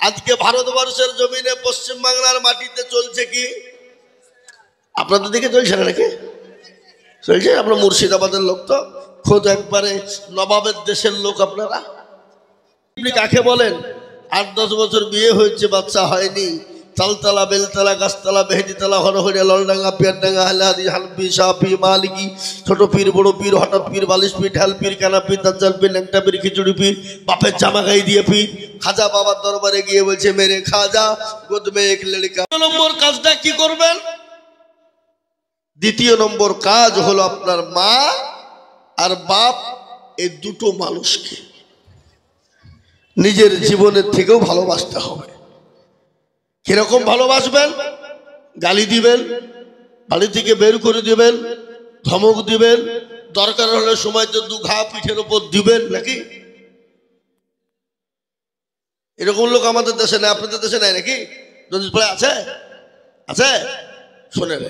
আজকে ভারতবর্ষের জমিনে পশ্চিম বাংলার মাটিতে চলছে কি? আপনাদের দিকে চলছে না নাকি? চলছে। আপনার মুর্শিদাবাদের লোক তো খোদ একবারে নবাবের দেশের লোক আপনারা। আপনি কাকে বলেন? 8-10 বছর বিয়ে হয়েছে, বাচ্চা হয়নি, তালতলা, বেলতলা, গাছতলা, বেহেদিতলা, হরহরিয়া, ললডাঙ্গা, পিয়ারডাঙ্গা, হালহাদি, হানফি, শাফি, মালিকি, ছোট পীর, বড় পীর, হঠাৎ পীর, বালিশ পীর, ঢাল পীর, কানা পীর, দাজ্জাল পীর, ল্যাংটা পীর, খিচুড়ি পীর, বাপের জামা গায়ে দিয়ে পীর। খাজা বাবার দরবারে গিয়ে বলছে মেরে খাজা গোদ মে এক লড়কা। নম্বর কাজটা কি করবেন? দ্বিতীয় নম্বর কাজ হলো আপনার মা আর বাপ এই দুটো মানুষকে নিজের জীবনের থেকেও ভালোবাসতে হবে। কিরকম ভালোবাসবেন? গালি দিবেন, বাড়ি থেকে বের করে দিবেন, ধমক দিবেন, দরকার হলে সময় তো 2 ঘা পিঠের উপর দিবেন নাকি? এরকম লোক আমাদের দেশে নেই, আপনাদের দেশে নেই নাকি? আছে আছে শোনেন,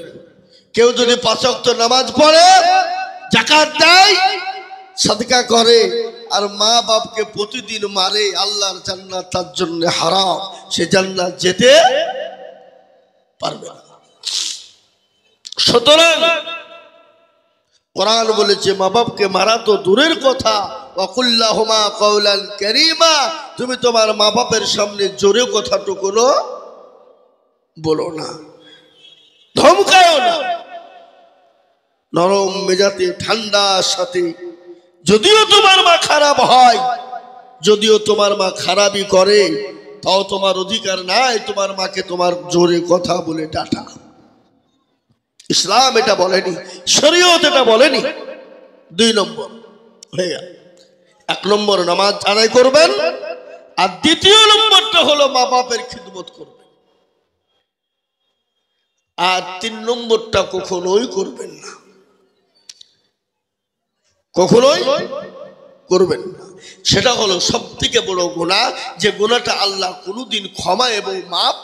কেউ যদি 5 ওয়াক্ত নামাজ পড়ে, যাকাত দেয়, সাদকা করে আর মা বাপকে প্রতিদিন মারে, আল্লাহর জান্নাত তার জন্য হারাম, সে জান্নাত যেতে পারবে না। সুতরাং কোরআন বলেছে মা বাপকে মারা তো দূরের কথা, ওয়াকুল্লাহুমা কাওলান কারীমা, তুমি তোমার মা বাপের সামনে জোরে কথাটুকু বলো না, ধমকায়ও না, নরম মেজাজে ঠান্ডার সাথে। যদিও তোমার মা খারাপ হয়, যদিও তোমার মা খারাপই করে, তাও তোমার অধিকার নাই তোমার মাকে তোমার জোরে কথা বলে ডাটা। ইসলাম এটা বলেনি, শরীয়ত এটা বলেনি। 2 নম্বর হয়ে গেল। 1 নম্বর নামাজ আদায় করবেন, আর 2য় নম্বরটা হলো মা বাপের খিদমত করবেন, আর 3 নম্বরটা কখনোই করবেন না, কখনোই করবেন না। সেটা হলো সবথেকে বড় গুনাহ, যে গুনাহটা আল্লাহ কোনোদিন ক্ষমা এবং মাফ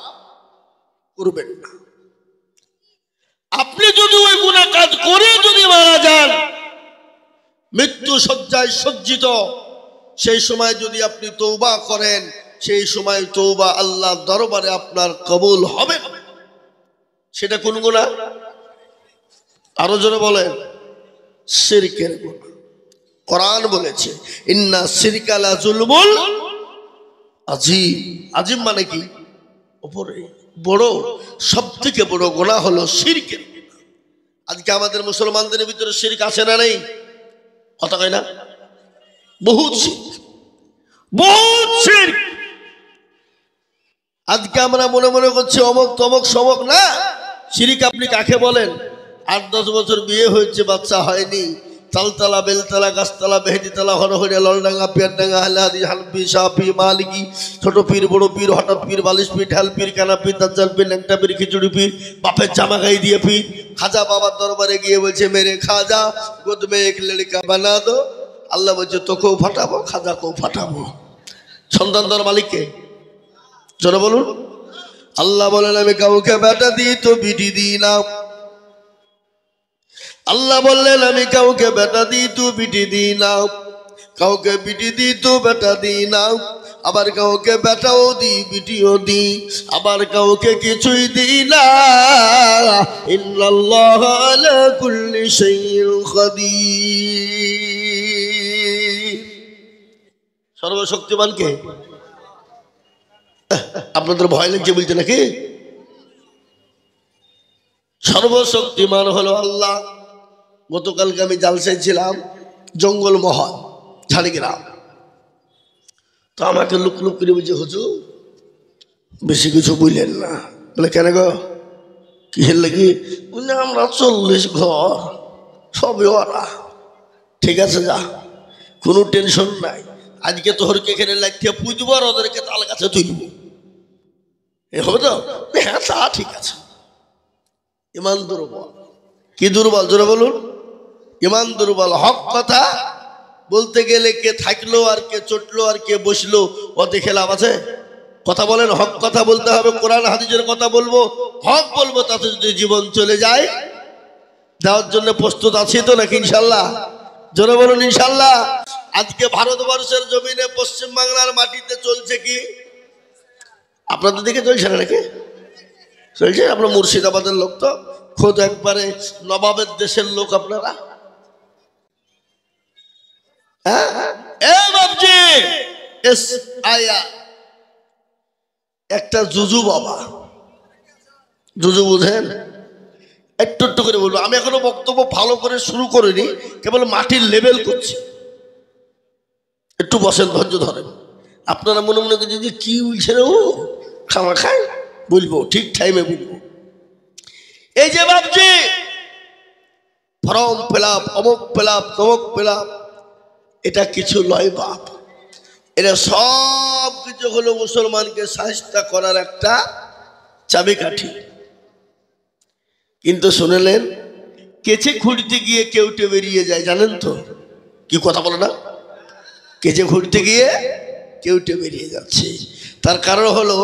করবেন না। আপনি যদি ওই গুনাহ কাজ করে যদি মারা যান, মৃত্যু শয্যায় সজ্জিত, সেই সময় যদি আপনি তওবা করেন, সেই সময় তওবা আল্লাহর দরবারে আপনার কবুল হবে। সেটা কোন গুনাহ? আরো জোরে বলেন, শিরকের গুনাহ। কোরআন বলেছে ইন্না শিরকা লা যুলমুল আযীম। আযীম মানে কি? উপরে বড়। সবথেকে বড় গুনাহ হলো শিরকের গুনাহ। আজকে আমাদের মুসলমানদের ভিতরে শিরক আছে না নেই? কথা কয় না? বহুত শিরক, বহুত শিরক। আজকে আমরা মনে মনে করছি অমক তমক সমক, না। শিরক আপনি কাকে বলেন? 8-10 বছর বিয়ে হয়েছে, বাচ্চা হয়নি, তালতলা, বেলতলা, গাছতলা, বেহেদিতলা, হরহরিয়া, ললডাঙ্গা, পিয়ারডাঙ্গা, হালহাদি, হানফি, শাফি, মালিকি, ছোট পীর, বড় পীর, হঠাৎ পীর, বালিশ পীর, ঢাল পীর, কানা পীর, দাজ্জাল পীর, ল্যাংটা পীর, খিচুড়ি পীর, বাপের জামা গায়ে দিয়ে পীর। খাজা বাবার দরবারে গিয়ে বলছে মেরে খাজা গোদ মে এক লড়কা বানা দো। আল্লাহ বলছে তোকেও ফাটাবো, খাজাকেও ফাটাবো। সন্তান দর মালিককে জোরে বলুন। আল্লাহ বলেন আমি কাউকে বেটা দিই তো বিটি দিই না। আল্লাহ বললেন আমি কাউকে বেটা দিই তো বিটি দিই না, কাউকে বিটি দিই তো বেটা দিই না, আবার কাউকে বেটাও দিই বিটিও দিই, আবার কাউকে কিছুই দিই না। ইন্নাল্লাহা আলা কুল্লি শাইইন কাদির। সর্বশক্তিমান কে? আপনাদের ভয় লাগছে বলতে নাকি? সর্বশক্তিমান হলো আল্লাহ। গতকালকে আমি জালসায় ছিলাম, জঙ্গল মহল ঝাড়গ্রাম। তো আমাকে লুক লুক করে বলছে হুজুর বেশি কিছু বুঝলেন না। বলে কেন গো, কি লাগি? বললে আমরা 40 ঘর, সবই ওরা। ঠিক আছে যা, কোনো টেনশন নাই। আজকে তোহরকে এখানে লাগতে পুজবো আর ওদেরকে তাল গাছে তুলব, এ হবে তো? হ্যাঁ তা ঠিক আছে। ইমান দুর্বল। কি দুর্বল? জোরে বলুন। ইমান দুর্বল। হক কথা বলতে গেলে কে থাকলো আর কে চটলো আর কে বসলো ও দেখে লাভ আছে? কথা বলেন। হক কথা বলতে হবে, কোরআন হাদিসের কথা বলবো, হক বলবো। তাতে যদি জীবন চলে যায়, দেওয়ার জন্য প্রস্তুত আছি তো নাকি ইনশাল্লাহ? জোরে বলুন ইনশাল্লাহ। আজকে ভারতবর্ষের জমিনে পশ্চিম বাংলার মাটিতে চলছে কি? আপনাদের দিকে চলছে না নাকি? চলছে। আপনার মুর্শিদাবাদের লোক তো খোদ একবারে নবাবের দেশের লোক আপনারা। হ্যাঁ বাবজি, একটা জুজু বাবা, জুজু বুঝেন? একটু একটু করে বলবো। আমি এখনো বক্তব্য ভালো করে শুরু করিনি, কেবল মাটির লেভেল করছি। একটু বসেন, ধৈর্য ধরেন। আপনারা মনে মনে করছেন যে কি বলছে রে, ও খামা খায়, বলবো ঠিক টাইমে বলবো। এই যে বাবজি ফরম পেলাম, অমুক পেলাম, তমুক পেলাম, এটা কিছু লয় বাপ। এটা সব কিছু হলো মুসলমানকে শায়েস্তা করার একটা চাবিকাঠি। কিন্তু শুনলেন, কেচে খুঁড়তে গিয়ে কেউটে বেরিয়ে যায়, জানেন তো? কি কথা বলে না? কেচে খুঁড়তে গিয়ে কেউটে বেরিয়ে যাচ্ছে। তার কারণ হলো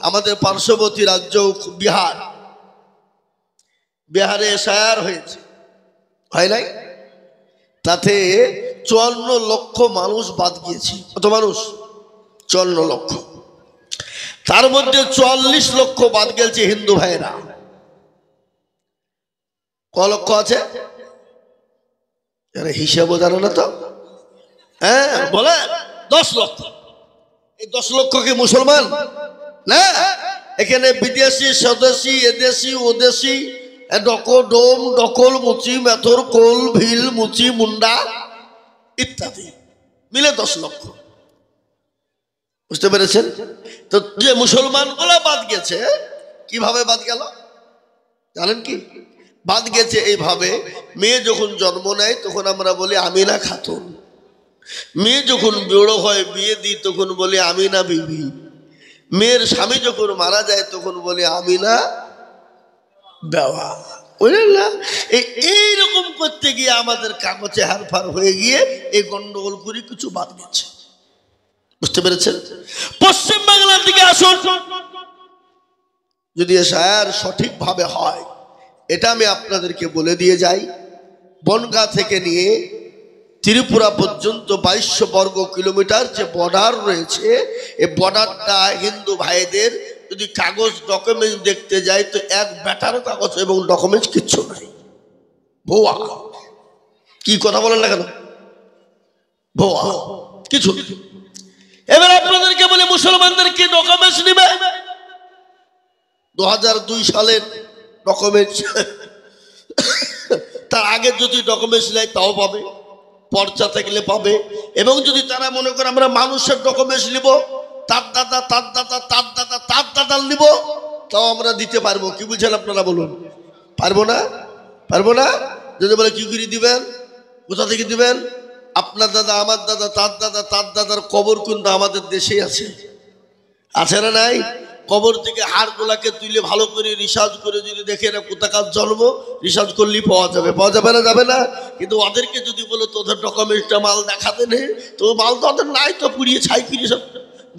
আমাদের পার্শ্ববর্তী রাজ্য বিহার, বিহারে এসআইআর হয়েছে, হয় নাই? তাতে 54 লক্ষ মানুষ বাদ গিয়েছে। কত মানুষ? 54 লক্ষ। তার মধ্যে 44 লক্ষ বাদ গেছে হিন্দু ভাইরা। ক লক্ষ আছে হিসাবও জানো না তো? হ্যাঁ বলে 10 লক্ষ। এই 10 লক্ষ কি মুসলমান না? এখানে বিদেশি, স্বদেশি, এদেশি, ওদেশি, ডোম, ডকল, মুচি, মেথর, কোল, ভিল, মুচি, মুন্ডা ইত্যাদি মিলে 10 লক্ষ। বুঝতে পেরেছেন তো? যে মুসলমান গুলা বাদ গেছে, কিভাবে বাদ গেল জানেন কি? বাদ গেছে এইভাবে, মেয়ে যখন জন্ম নেয় তখন আমরা বলি আমিনা খাতুন। মেয়ে যখন বড় হয়, বিয়ে দিই, তখন বলি আমিনা বিবি। মেয়ের স্বামী যখন মারা যায় তখন বলি আমিনা বেওয়া। বুঝলেন না? এইরকম করতে গিয়ে আমাদের কাগজে হারফার হয়ে গিয়ে এই গন্ডগোল করে কিছু বাদ গেছে। বুঝতে পেরেছেন? পশ্চিম বাংলার দিকে আসুন, যদি এসআইআর সঠিকভাবে হয়, এটা আমি আপনাদেরকে বলে দিয়ে যাই, বনগাঁ থেকে নিয়ে ত্রিপুরা পর্যন্ত 2200 বর্গ কিলোমিটার যে বর্ডার রয়েছে, এই বর্ডারটা হিন্দু ভাইদের যদি কাগজ ডকুমেন্টস দেখতে যায় তো এক ব্যাটার কাগজ এবং ডকুমেন্টস কিচ্ছু নাই, ভুয়া। কি কথা বলেন না কেন? ভুয়া, কিছু। এবার আপনাদেরকে বলে মুসলমানদের কি ডকুমেন্টস নিবে? 2002 সালের ডকুমেন্টস, তার আগে যদি ডকুমেন্টস নেয় তাও পাবে, পর্চা থাকলে পাবে। এবং যদি তারা মনে করে আমরা মানুষের ডকুমেন্টস নিব, তার দাদা, তার দাদা, তার দাদা, তার দাদার নিব, তাও আমরা দিতে পারবো। কি বুঝছেন আপনারা বলুন? পারবো না? পারবো না? যদি বলে কি করে দিবেন, কোথা থেকে দিবেন? আপনার দাদা, আমার দাদা, তার দাদা, তার দাদার কবর কিন্তু আমাদের দেশেই আছে, আছে না নাই? কবর থেকে হাড়গুলাকে তুলে ভালো করে রিসার্চ করে যদি দেখে না কোথাকার জন্ম, রিসার্চ করলেই পাওয়া যাবে। পাওয়া যাবে না? যাবে না? কিন্তু ওদেরকে যদি বলো তোদের ডকুমেন্টসটা মাল দেখাতে নেই, তো মাল তো ওদের নাই, তো পুড়িয়ে ছাই করে সব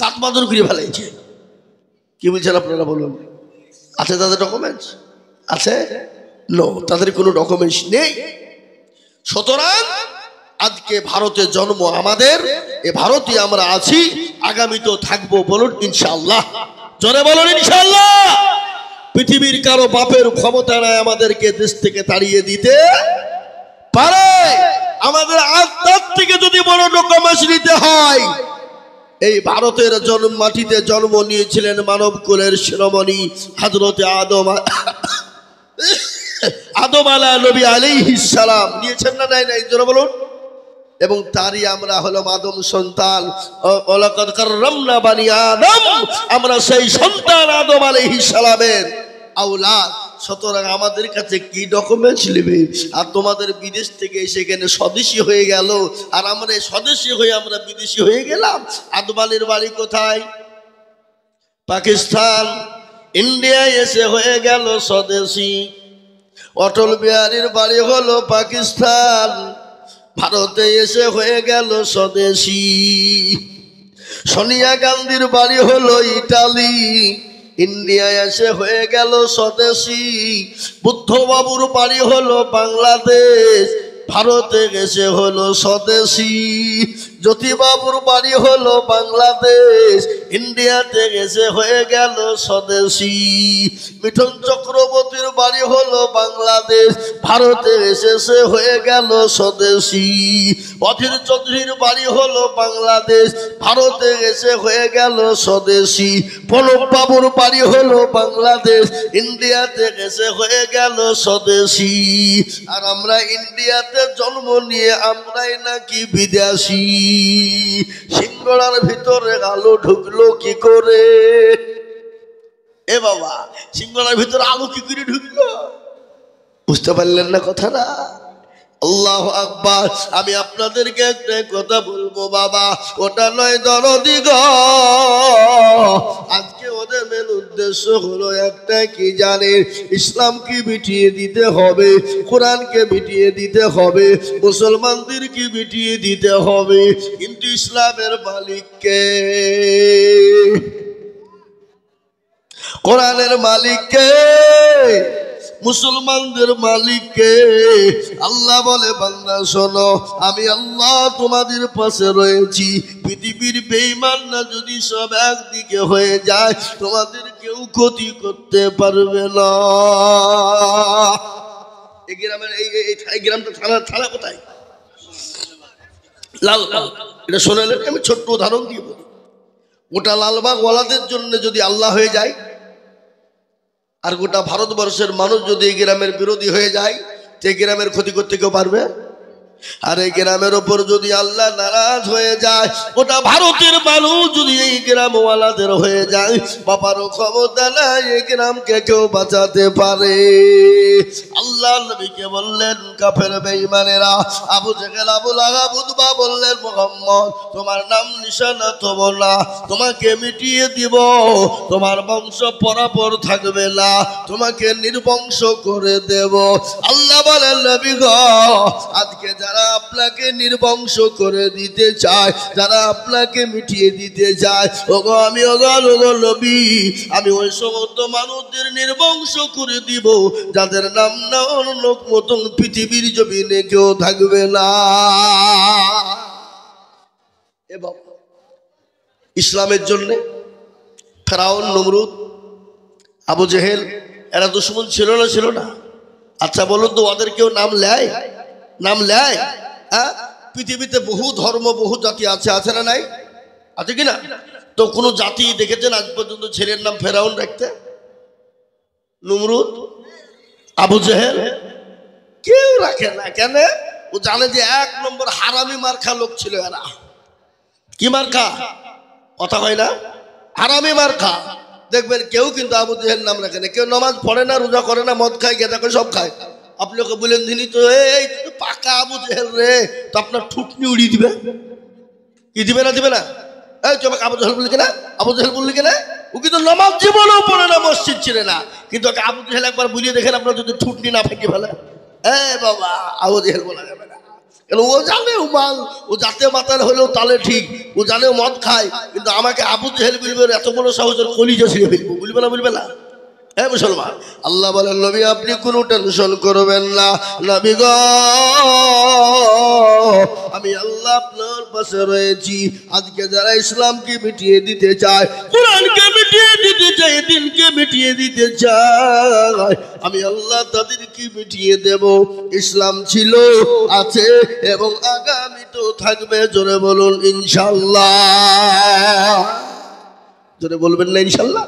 দাঁত মাদর করে ফেলাইছে। কি বলছেন আপনারা বলুন? আছে তাদের ডকুমেন্টস? আছে? নো, তাদের কোনো ডকুমেন্টস নেই। সুতরাং আজকে ভারতে জন্ম আমাদের, এ ভারতে আমরা আছি, আগামীতেও থাকবো। বলুন ইনশাআল্লাহ, জোরে বলুন ইনশাআল্লাহ। পৃথিবীর কারো বাপের ক্ষমতা নাই আমাদেরকে দেশ থেকে তাড়িয়ে দিতে পারে। আমাদের আত্মার থেকে যদি বড় ডকুমেন্টস নিতে হয়, এই ভারতের জন্ম মাটিতে জন্ম নিয়েছিলেন মানব কুলের শিরোমণি হযরতে আদম নবী আলাইহিস সালাম। নিয়েছেন না? নাই নাই, জোরে বলুন। এবং তারই আমরা হলাম আদম সন্তান। ওয়ালাকাদ কাররামনা বানি আদম, আমরা সেই সন্তান আদম আলাইহিস সালামের আওলাদ। সুতরাং আমাদের কাছে কি ডকুমেন্টস নেবে? আর তোমাদের বিদেশ থেকে সেখানে স্বদেশী হয়ে গেল, আর আমরা স্বদেশী হয়ে আমরা বিদেশি হয়ে গেলাম। আদম আলীর বাড়ি কোথায়? পাকিস্তান। ইন্ডিয়ায় এসে হয়ে গেল স্বদেশী। অটল বিহারীর বাড়ি হলো পাকিস্তান, ভারতে এসে হয়ে গেল স্বদেশী। সোনিয়া গান্ধীর বাড়ি হলো ইটালি, ইন্ডিয়ায় এসে হয়ে গেল স্বদেশী। বুদ্ধবাবুর বাড়ি হলো বাংলাদেশ, ভারতে এসে হলো স্বদেশী। জ্যোতিবাবুর বাড়ি হলো বাংলাদেশ, ইন্ডিয়াতে গেছে হয়ে গেল স্বদেশী। মিঠুন চক্রবর্তীর বাড়ি হলো বাংলাদেশ, ভারতে এসেছে হয়ে গেল স্বদেশী। অধীর চৌধুরীর বাড়ি হলো বাংলাদেশ, ভারতে এসে হয়ে গেল স্বদেশী। প্রণব বাবুর বাড়ি হলো বাংলাদেশ, ইন্ডিয়াতে এসে হয়ে গেল স্বদেশী। আর আমরা ইন্ডিয়াতে জন্ম নিয়ে আমরাই নাকি বিদেশি। সিংহড়ার ভিতরে আলো ঢুকলো কি করে? এ বাবা, সিংহড়ার ভিতরে আলো কি করে ঢুকলো? বুঝতে পারলেন না কথাটা? আল্লাহু আকবার। আমি আপনাদেরকে একটা কথা বলবো বাবা, ওটা নয় দরদি গো। আজকে ওদের মেন উদ্দেশ্য হলো একটা, কি জানেন? ইসলামকে মিটিয়ে দিতে হবে, কোরআনকে মিটিয়ে দিতে হবে, মুসলমানদেরকে মিটিয়ে দিতে হবে। কিন্তু ইসলামের মালিককে, কোরআনের মালিককে, মুসলমানদের মালিককে। আল্লাহ বলে, বান্দা শোনো, আমি আল্লাহ তোমাদের পাশে রয়েছি। পৃথিবীর বেঈমানরা যদি সব একদিকে হয়ে যায়, তোমাদের কেউ ক্ষতি করতে পারবে না। এই গ্রামের এই গ্রামটা থানা কোথায়? লালবাগ। এটা শোনালেন, আমি ছোট্ট উদাহরণ দিয়ে বলি। ওটা লালবাগ ওয়ালাদের জন্য যদি আল্লাহ হয়ে যায়, আর গোটা ভারতবর্ষের মানুষ যদি এই গ্রামের বিরোধী হয়ে যায়, তো এই গ্রামের ক্ষতি করতে কেউ পারবে? আর এই গ্রামের ওপর যদি আল্লাহ নারাজ হয়ে যায়, গোটা ভারতের মানুষ যদি এই গ্রামওয়ালাদের হয়ে যায়, বাবারও ক্ষমতা নাই এই গ্রামকে কেউ বাঁচাতে পারে। আল্লাহ নবীকে বললেন, কাফের বেঈমানেরা, আবু জেহেল, আবু লাহাব, উতবা বললেন, মুহাম্মদ তোমার নাম নিশানা তব না, তোমাকে মিটিয়ে দিব, তোমার বংশ পরাপর থাকবে না, তোমাকে নির্বংশ করে দেব। আল্লাহ বলেন, নবী গো, আজকে যারা আপনাকে নির্বংশ করে দিতে চায়, যারা আপনাকে মিটিয়ে দিতে চায়, ওগো আমি ওগো নবী, আমি ওই সমস্ত মানুষদের নির্বংশ করে দিব যাদের নাম না অন্য মতন পৃথিবীর জমিনে কেউ থাকবে না। এবং ইসলামের জন্য ফেরাউন, নমরুদ, আবু জেহেল এরা দুশমন ছিল না? ছিল না? আচ্ছা বলুন তো, ওদের কেউ নাম নেয়? নাম নেয়? হ্যাঁ, পৃথিবীতে বহু ধর্ম, বহু জাতি আছে, আছে না নাই? আছে কিনা? তো কোন জাতি দেখেছেন আজ পর্যন্ত ছেলের নাম ফেরাউন রাখতে? নমরুদ, আবু জেহেল কেউ রাখে না। কেন? ও জানে যে এক নম্বর হারামি মার্কা লোক ছিল এরা। কি মার্কা? কথা হয় না? হারামি মার্কা। দেখবেন কেউ কিন্তু আবু জেহেল নাম রাখে না। কেউ নামাজ পড়ে না, রোজা করে না, মদ খায়, গেদা করে, সব খায়। আপনি ওকে বলেন দিনই তো এই পাকা আবু জেহেল রে, তো আপনার ঠুটনি উড়িয়ে দিবে। কি দিবে না? দিবে না? এই তুই আমাকে আবু জেহেল বললি কিনা? আবু জেহেল বললি কিনা? ও কিন্তু নামাজ জীবনেও পড়ে না, মসজিদ ছিঁড়ে না, কিন্তু ওকে আবু জেহেল একবার বুঝিয়ে দেখেন আপনার যদি ঠুটনি না ফেঁকে ফেলে। বাবা, আবু জেহেল বলা যাবে না। ও জানে ও মাল, ও জাতে মাতাল হলেও তালে ঠিক, ও জানে ও মদ খায়, কিন্তু আমাকে আবু জেহেল বলবে, এত বড় সাহসের কলিজা ছিঁড়ে ফেলবো, বলবে না? বলবে না? মুসলমান, আল্লাহ বলেন, নবী আপনি কোনো টেনশন করবেন না। নবী গো, আমি আল্লাহ আপনার পাশে রয়েছি। আজকে যারা ইসলামকে মিটিয়ে দিতে চায়, কোরআনকে মিটিয়ে দিতে চায়, দিনকে মিটিয়ে দিতে চায়, আমি আল্লাহ তাদেরকে মিটিয়ে দেব। ইসলাম ছিল, আছে এবং আগামী তো থাকবে। জোরে বলুন ইনশাআল্লাহ। জোরে বলবেন না ইনশাআল্লাহ?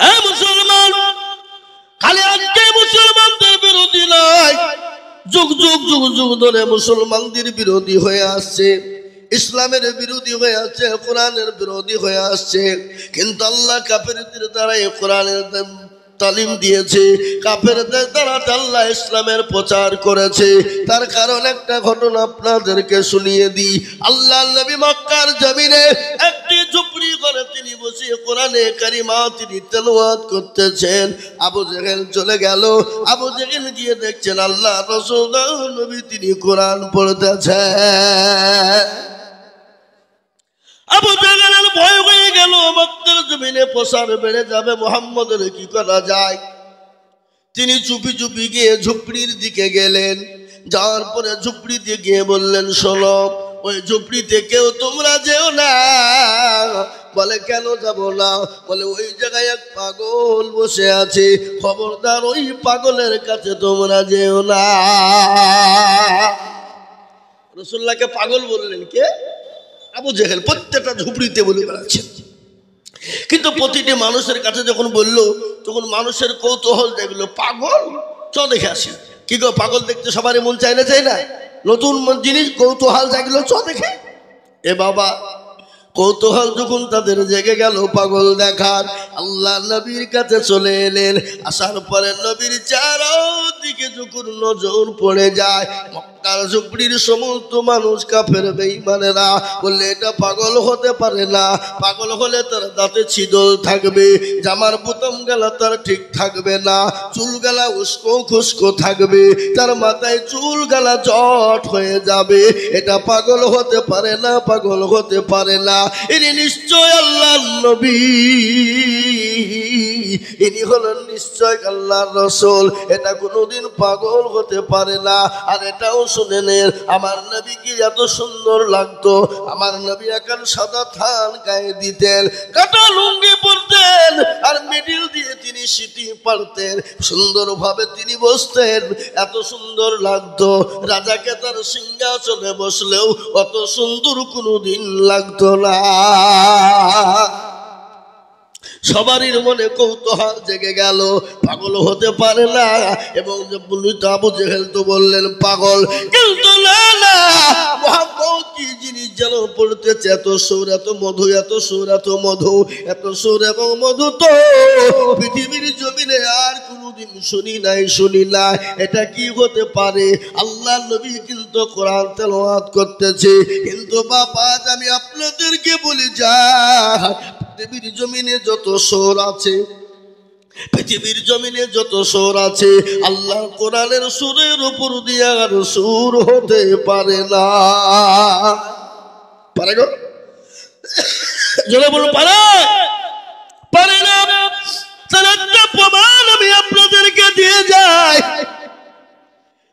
হ্যাঁ মুসলমান, খালি আজকে মুসলমানদের বিরোধী নয়, যুগ যুগ যুগ যুগ ধরে মুসলমানদের বিরোধী হয়ে আসছে, ইসলামের বিরোধী হয়ে আসছে, কোরআনের বিরোধী হয়ে আসছে। কিন্তু আল্লাহ কাফেরদের দ্বারা এই কোরআনের তালিম দিয়েছে, কাফেরদের দ্বারা আল্লাহ ইসলামের প্রচার করেছে। তার কারণ একটা ঘটনা আপনাদেরকে শুনিয়ে দিই। আল্লাহ নবী মক্কার জমিনে একটি ঝুপড়ি করে তিনি বসে কোরআনে কারিমা তিনি তেলাওয়াত করতেছেন। আবু জেহেল চলে গেল। আবু জেহেল গিয়ে দেখছেন আল্লাহ রাসূল নবী তিনি কোরআন পড়তেছেন। আবু জেহেলের ভয় হয়ে গেল, মক্কার জমিনে প্রসার বেড়ে যাবে, মুহাম্মদের কি করা যায়? তিনি চুপি চুপি গিয়ে ঝুপড়ির দিকে গেলেন। যাওয়ার পরে ঝুপড়ি দিয়ে গিয়ে বললেন, শোনো, ওই ঝুপড়িতে কেউ তোমরা যেও না। বলে কেন যাব না? বলে ওই জায়গায় এক পাগল বসে আছে, খবরদার ওই পাগলের কাছে তোমরা যেও না। রাসূলুল্লাহকে পাগল বললেন কে? আবু জেহেল প্রত্যেকটা ঝুপড়িতে বলে বেড়াচ্ছেন। কিন্তু প্রতিটি মানুষের কাছে যখন বলল তখন মানুষের কৌতূহল দেখলো, পাগল চ দেখে আসি। কি গো, পাগল দেখতে সবারই মন চাই না, চাই না? নতুন জিনিস কৌতূহল জাগলো, চ দেখে। এ বাবা, কৌতূহল যখন তাদের জেগে গেল পাগল দেখার, আল্লাহ নবীর কাছে চলে এলেন। আসার পরে নবীর চারদিকে যখন নজর পড়ে যায়, মক্কার ঝুপড়ির সমস্ত মানুষ কাফের বেঈমানেরা বললে এটা পাগল হতে পারে না। পাগল হলে তার দাঁতে ছিদল থাকবে, জামার বোতাম গেলা তার ঠিক থাকবে না, চুল গেলা উস্কো খুস্কো থাকবে, তার মাথায় চুল গেলা জট হয়ে যাবে। এটা পাগল হতে পারে না, পাগল হতে পারে না। ইনি নিশ্চয় আল্লাহর নবী, ইনি হলেন নিশ্চয় আল্লাহর রাসূল। এটা কোনোদিন পাগল হতে পারে না। আর এটাও শুনে নেন, আমার নবীকে এত সুন্দর লাগতো। আমার নবী এখন সাদা থান গায়ে দিতেন, কাটা লুঙ্গি পরতেন, আর মিডিল দিয়ে তিনি সিটি পারতেন, সুন্দরভাবে তিনি বসতেন, এত সুন্দর লাগতো। রাজাকে তার সিংহাসনে বসলেও অত সুন্দর কোনোদিন লাগতো না। সবারই মনে কৌতূহল জেগে গেল, পাগল হতে পারে না। এবং আবু জেহেল তো বললেন পাগল, কিন্তু না না, মুহাম্মদ কি জিনিস যেন পড়তেছে, এত সুর, এত মধু, এত সুর, এত মধু, এত সুর এবং মধু তো পৃথিবীর জমিনে আর কোনোদিন শুনি নাই, শুনি না। এটা কি হতে পারে? আল্লাহ নবী কিন্তু কোরআন তেলাওয়াত করতেছে। কিন্তু বাবা, আমি আপনাদেরকে বলি, যা পৃথিবীর জমিনে যত সুর আছে, পৃথিবীর জমিনে যত সুর আছে, আল্লাহ কোরআনের সুরের উপর দিয়ে আর সুর হতে পারে না। পারে গো? জোরে বলুন, পারে? পারে না। তার একটা প্রমাণ আমি আপনাদেরকে দিয়ে যাই।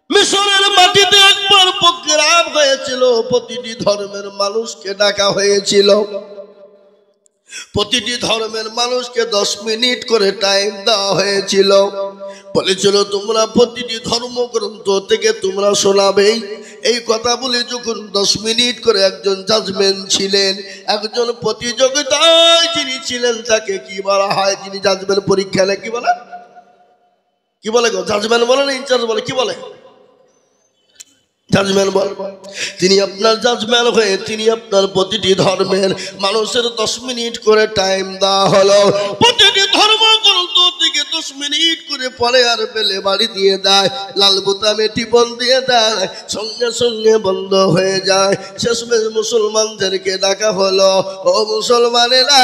মিশরের মাটিতে একবার প্রোগ্রাম হয়েছিল, প্রতিটি ধর্মের মানুষকে ডাকা হয়েছিল। প্রতিটি ধর্মের মানুষকে 10 মিনিট করে টাইম দেওয়া হয়েছিল। বলেছিল তোমরা প্রতিটি ধর্মগ্রন্থ থেকে তোমরা শোনাবে। এই কথা বলে যখন 10 মিনিট করে একজন জাজমেন্ট ছিলেন, একজন প্রতিযোগিতায় যিনি ছিলেন, তাকে কি বলা হয়? যিনি জাজমেন্ট পরীক্ষা নেয় কি বলে? কি বলে গো? জাজমেন্ট বলে না ইনচার্জ বলে? কি বলে? জাজমেন্ট বল। তিনি আপনার জাজমেন্ট হয়ে তিনি আপনার প্রতিটি ধর্মের মানুষের 10 মিনিট করে টাইম দেওয়া হলো। প্রতিটি ধর্মগ্রন্থ থেকে 10 মিনিট করে পরে আর পেলে বাড়ি দিয়ে দেয়, লাল বোতামে টিপন দিয়ে দেয়, সঙ্গে সঙ্গে বন্ধ হয়ে যায়। শেষমেশ মুসলমানদেরকে ডাকা হলো, ও মুসলমানেরা,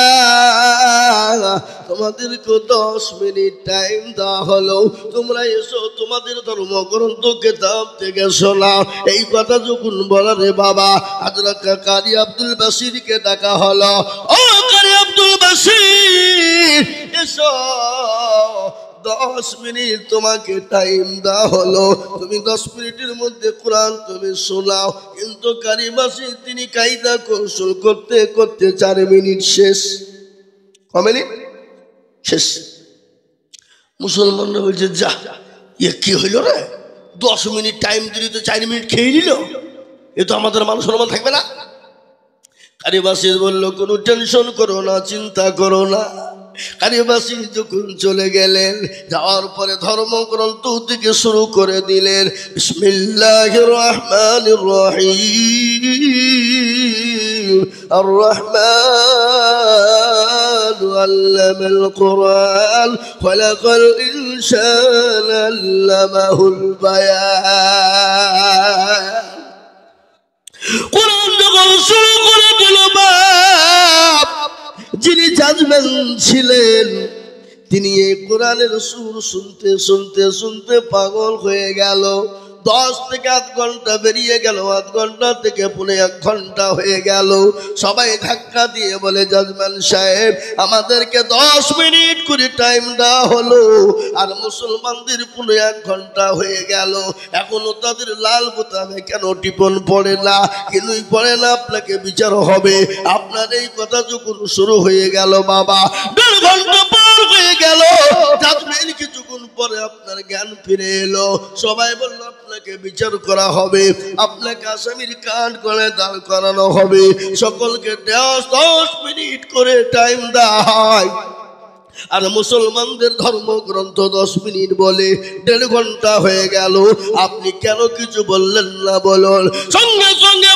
তোমাদেরকে 10 মিনিট টাইম দেওয়া হলো, তোমরা এসো, তোমাদের ধর্মগ্রন্থ কিতাব থেকে শোনাও। এই কথা যখন বলা রে বাবা, হযরত কারি আব্দুল বাসিরকে ডাকা হলো, ও কারি আব্দুল বাসির, এসো, 10 মিনিট তোমাকে টাইম দেওয়া হলো, তুমি 10 মিনিটের মধ্যে কোরআন তুমি শোনাও। কিন্তু কারি বাসির তিনি কায়দা কৌশল করতে করতে 4 মিনিট শেষ। ক মিনিট শেষ? মুসলমানরা বলছে, যা, ইয়ে কি হইল রে, 10 মিনিট টাইম দিলি তো 4 মিনিট খেয়ে নিল, এ তো আমাদের মান সম্মান থাকবে না। কারি বাসির বলল, কোনো টেনশন করো না, চিন্তা করো না। কারি বাসির যখন চলে গেলেন, যাওয়ার পরে ধর্মগ্রন্থ থেকে শুরু করে দিলেন, বিসমিল্লাহির রহমানির রহিম, আর রহমান আল্লামাল কুরআন, খালাকাল ইনসানা আল্লামাহুল বায়ান। কোরআন যখন শুরু করে দিল, বাপ যিনি জাজমেন্ট ছিলেন, তিনি এই কোরআনের সুর শুনতে শুনতে শুনতে পাগল হয়ে গেল। 10 থেকে আধ ঘন্টা বেরিয়ে গেল, আধ ঘন্টা থেকে 1.5 ঘন্টা হয়ে গেল। সবাই ধাক্কা দিয়ে বলে, জাজম্যান সাহেব আমাদেরকে 10 মিনিট করে টাইম দেওয়া হলো, আর মুসলমানদের 1.5 ঘন্টা হয়ে গেল, এখনো তাদের লাল বোতামে কেন টিপন পড়ে না, কিনুই পড়ে না, আপনাকে বিচার হবে। আপনার এই কথা যখন শুরু হয়ে গেল বাবা, 1.5 ঘন্টা পার হয়ে গেল, জাজমেন্ট কিছুক্ষণ পরে আপনার জ্ঞান ফিরে এলো। সবাই বলল আপনাকে বিচার করা হবে, আপনাকে আসামির কাঠ করে দাঁড় করানো হবে। সকলকে 10 মিনিট করে টাইম দেওয়া হয়, আর মুসলমানদের ধর্মগ্রন্থ 10 মিনিট বলে। 1.5 ঘন্টা হয়ে গেল, আপনি কেন কিছু বললেন না বলুন? সঙ্গে সঙ্গে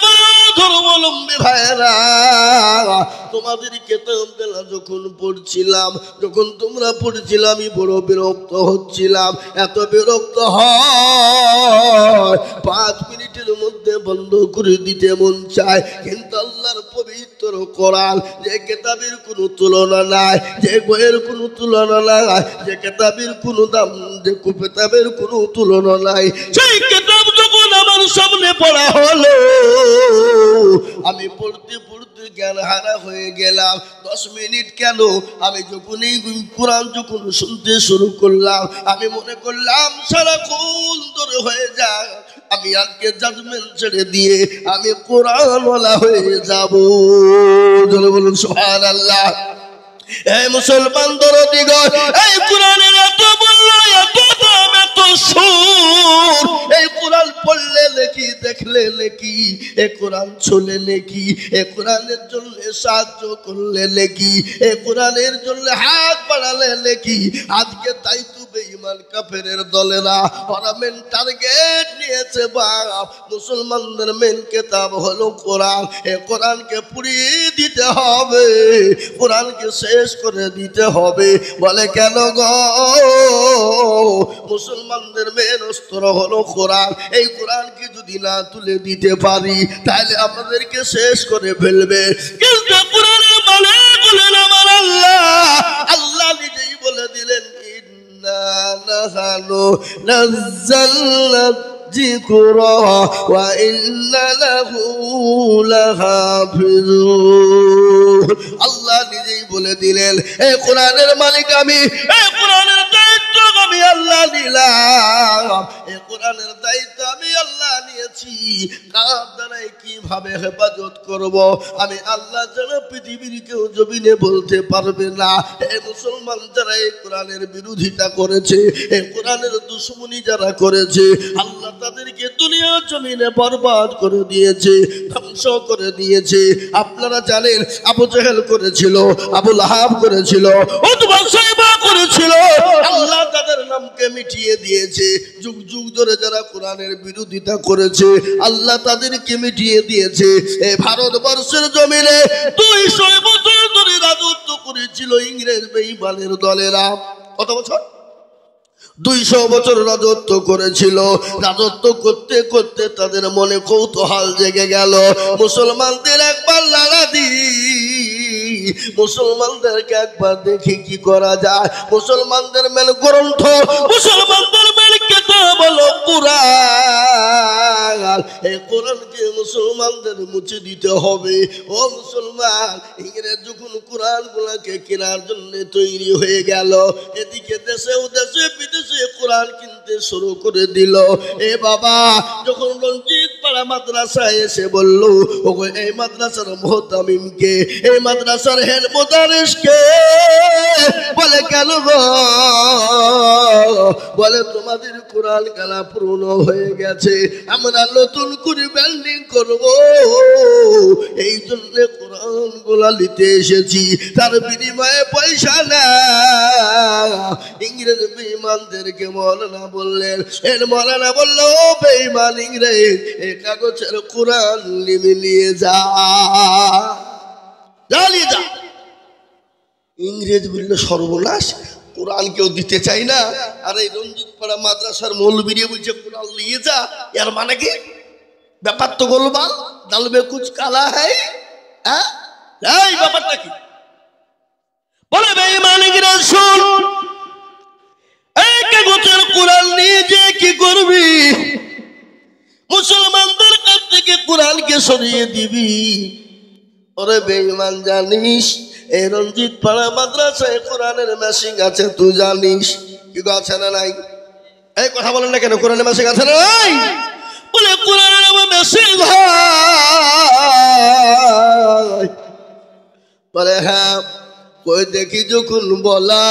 ধর্মাবলম্বী ভাইয়েরা, তোমাদের কেতাবগুলো যখন পড়ছিলাম, যখন তোমরা পড়ছিলাম, আমি বড় বিরক্ত হচ্ছিলাম। এত বিরক্ত হয় 5 মিনিটের মধ্যে বন্ধ করে দিতে মন চায়, কিন্তু আল্লাহর পবিত্র কোরআন, যে কেতাবের কোনো তুলনা নাই, যে বইয়ের কোনো তুলনা নাই, যে কেতাবের কোনো দাম, যে কেতাবের কোনো তুলনা নাই, সেই কেতাব যখন আমার সামনে পড়া হলো, আমি পড়তে পড়তে জ্ঞান হারা হয়ে গেলাম। 10 মিনিট কেন, আমি যখন এই কোরআন যখন শুনতে শুরু করলাম, আমি মনে করলাম সারাক্ষণ ধরে হয়ে যায়, আমি আজকে জাজমেন্ট ছেড়ে দিয়ে আমি কোরআনওয়ালা হয়ে যাব। জোরে বলুন সুবহানাল্লাহ। এই মুসলমান দরদিগণ, এই কোরআনের এত মূল্য, এত দাম, এত সুর, এই কোরআন পড়লে নাকি, দেখলে নাকি, এই কোরআন শুনলে নাকি, এই কোরআনের জন্য সাহায্য করলে নাকি, এই কোরআনের জন্য হাত বাড়ালে নাকি। আজকে তাই তো বেঈমান কাফেরের দলেরা ওরা মেন টার্গেট নিয়েছে, বাপ মুসলমানদের মেন কিতাব হলো কোরআন। এই কোরআনকে পুড়িয়ে দিতে হবে, কোরআনকে শেষ করে দিতে হবে। বলে কেন গো, মুসলমানদের মেন অস্ত্র হলো কোরআন। এই কোরআনকে যদি না তুলে দিতে পারি, তাহলে আমাদেরকে শেষ করে ফেলবে। কিন্তু কোরআনের মানে বলেন আমার আল্লাহ, আল্লাহ নিজেই বলে দিলেন, ইন্না নাহনু নাযালনা যিকরা ওয়া ইন্না লাহু লাহাফিজুন। আল্লাহ নিজেই বলে দিলেন, এই কোরআনের মালিক আমি, এই কোরআনের দায়িত্ব আমি আল্লাহ নিলাম, এই কোরআনের দায়িত্ব আমি আল্লাহ নিয়েছি। কার দ্বারাই কিভাবে হেফাজত করব আমি আল্লাহ ছাড়া পৃথিবীর কেউ জমিনে বলতে পারবে না। এই মুসলমান যারা এই কোরআনের বিরোধিতা করেছে, এই কোরআনের দুশমনি যারা করেছে, আল্লাহ তাদেরকে দুনিয়া জমিনে বরবাদ করে দিয়েছে, ধ্বংস করে দিয়েছে। আপনারা জানেন আবু জেহেল করেছিল, আবু লাহাব করেছিল, উতবা সাইবা করেছিল, আল্লাহ তাদের নামকে মিটিয়ে দিয়েছে। যুগ যুগ ধরে যারা কোরআনের বিরোধিতা করেছে, আল্লাহ তাদেরকে মিটিয়ে দিয়েছে। এই ভারতবর্ষের জমিনে 200 বছর ধরে রাজত্ব করেছিল ইংরেজ বেঈমানের দলেরা। কত বছর? 200 বছর রাজত্ব করেছিল। রাজত্ব করতে করতে তাদের মনে কৌতূহল জেগে গেল, মুসলমানদের একবার লাড়া দিই, মুসলমানদেরকে একবার দেখি কি করা যায়। মুসলমানদের মেন গ্রন্থ, মুসলমানদের মেন কিতাব হলো কোরআন। এই কোরআনকে মুসলমানদের মুছে দিতে হবে। ও মুসলমান, ইংরেজ যখন কোরআন গুলাকে কেনার জন্য তৈরি হয়ে গেল, এদিকে দেশে দেশে বিদেশে কোরআন কিনতে শুরু করে দিল। এ বাবা, যখন রঞ্জিত পাড়া মাদ্রাসায় এসে বলল, ওগো এই মাদ্রাসার মুহতামিমকে, এই মাদ্রাসার হেড মুদারিসকে, বলে কেন গো? বলে তোমাদের কোরআন কালা পুরনো হয়ে গেছে, আমরা নতুন করে বিল্ডিং করব, এই জন্য কোরআন গুলা নিতে এসেছি, তার বিনিময়ে পয়সা না। ইংরেজ বেঈমানদেরকে মৌলানা বললেন, এর মৌলানা বলল, ও বেঈমান ইংরেজ, এই কাগজের কোরআন নিয়ে যা, জ্বালিয়ে যা। ইংরেজ বলল, সর্বনাশ, কোরআন কেউ দিতে চাই না, আর এই রঞ্জিত পাড়া মাদ্রাসার মৌলবীরা বলছে কোরআন নিয়ে যা। এর মানে কি? ব্যাপার তো গোলমাল, দাল মে কুছ কালা হ্যায়। এই ব্যাপারটা কি? বলে বেঈমান ইংরেজ, শুন, এই কাগজের কোরআন নিয়ে যে কি করবি? থেকে কোরআনকে সরিয়ে দিবি। ওরে বেঈমান, জানিস এই রঞ্জিত পাড়া মাদ্রাসায় কোরআনের মেশিন আছে, তুই জানিস কি আছে না নাই? এই কথা বলেন না কেন? কোরআনের মেশিন আছে না নাই? বলে কোরআনের আমার মেশিন ভাই। বলে হ্যাঁ, কই দেখি যখন বলা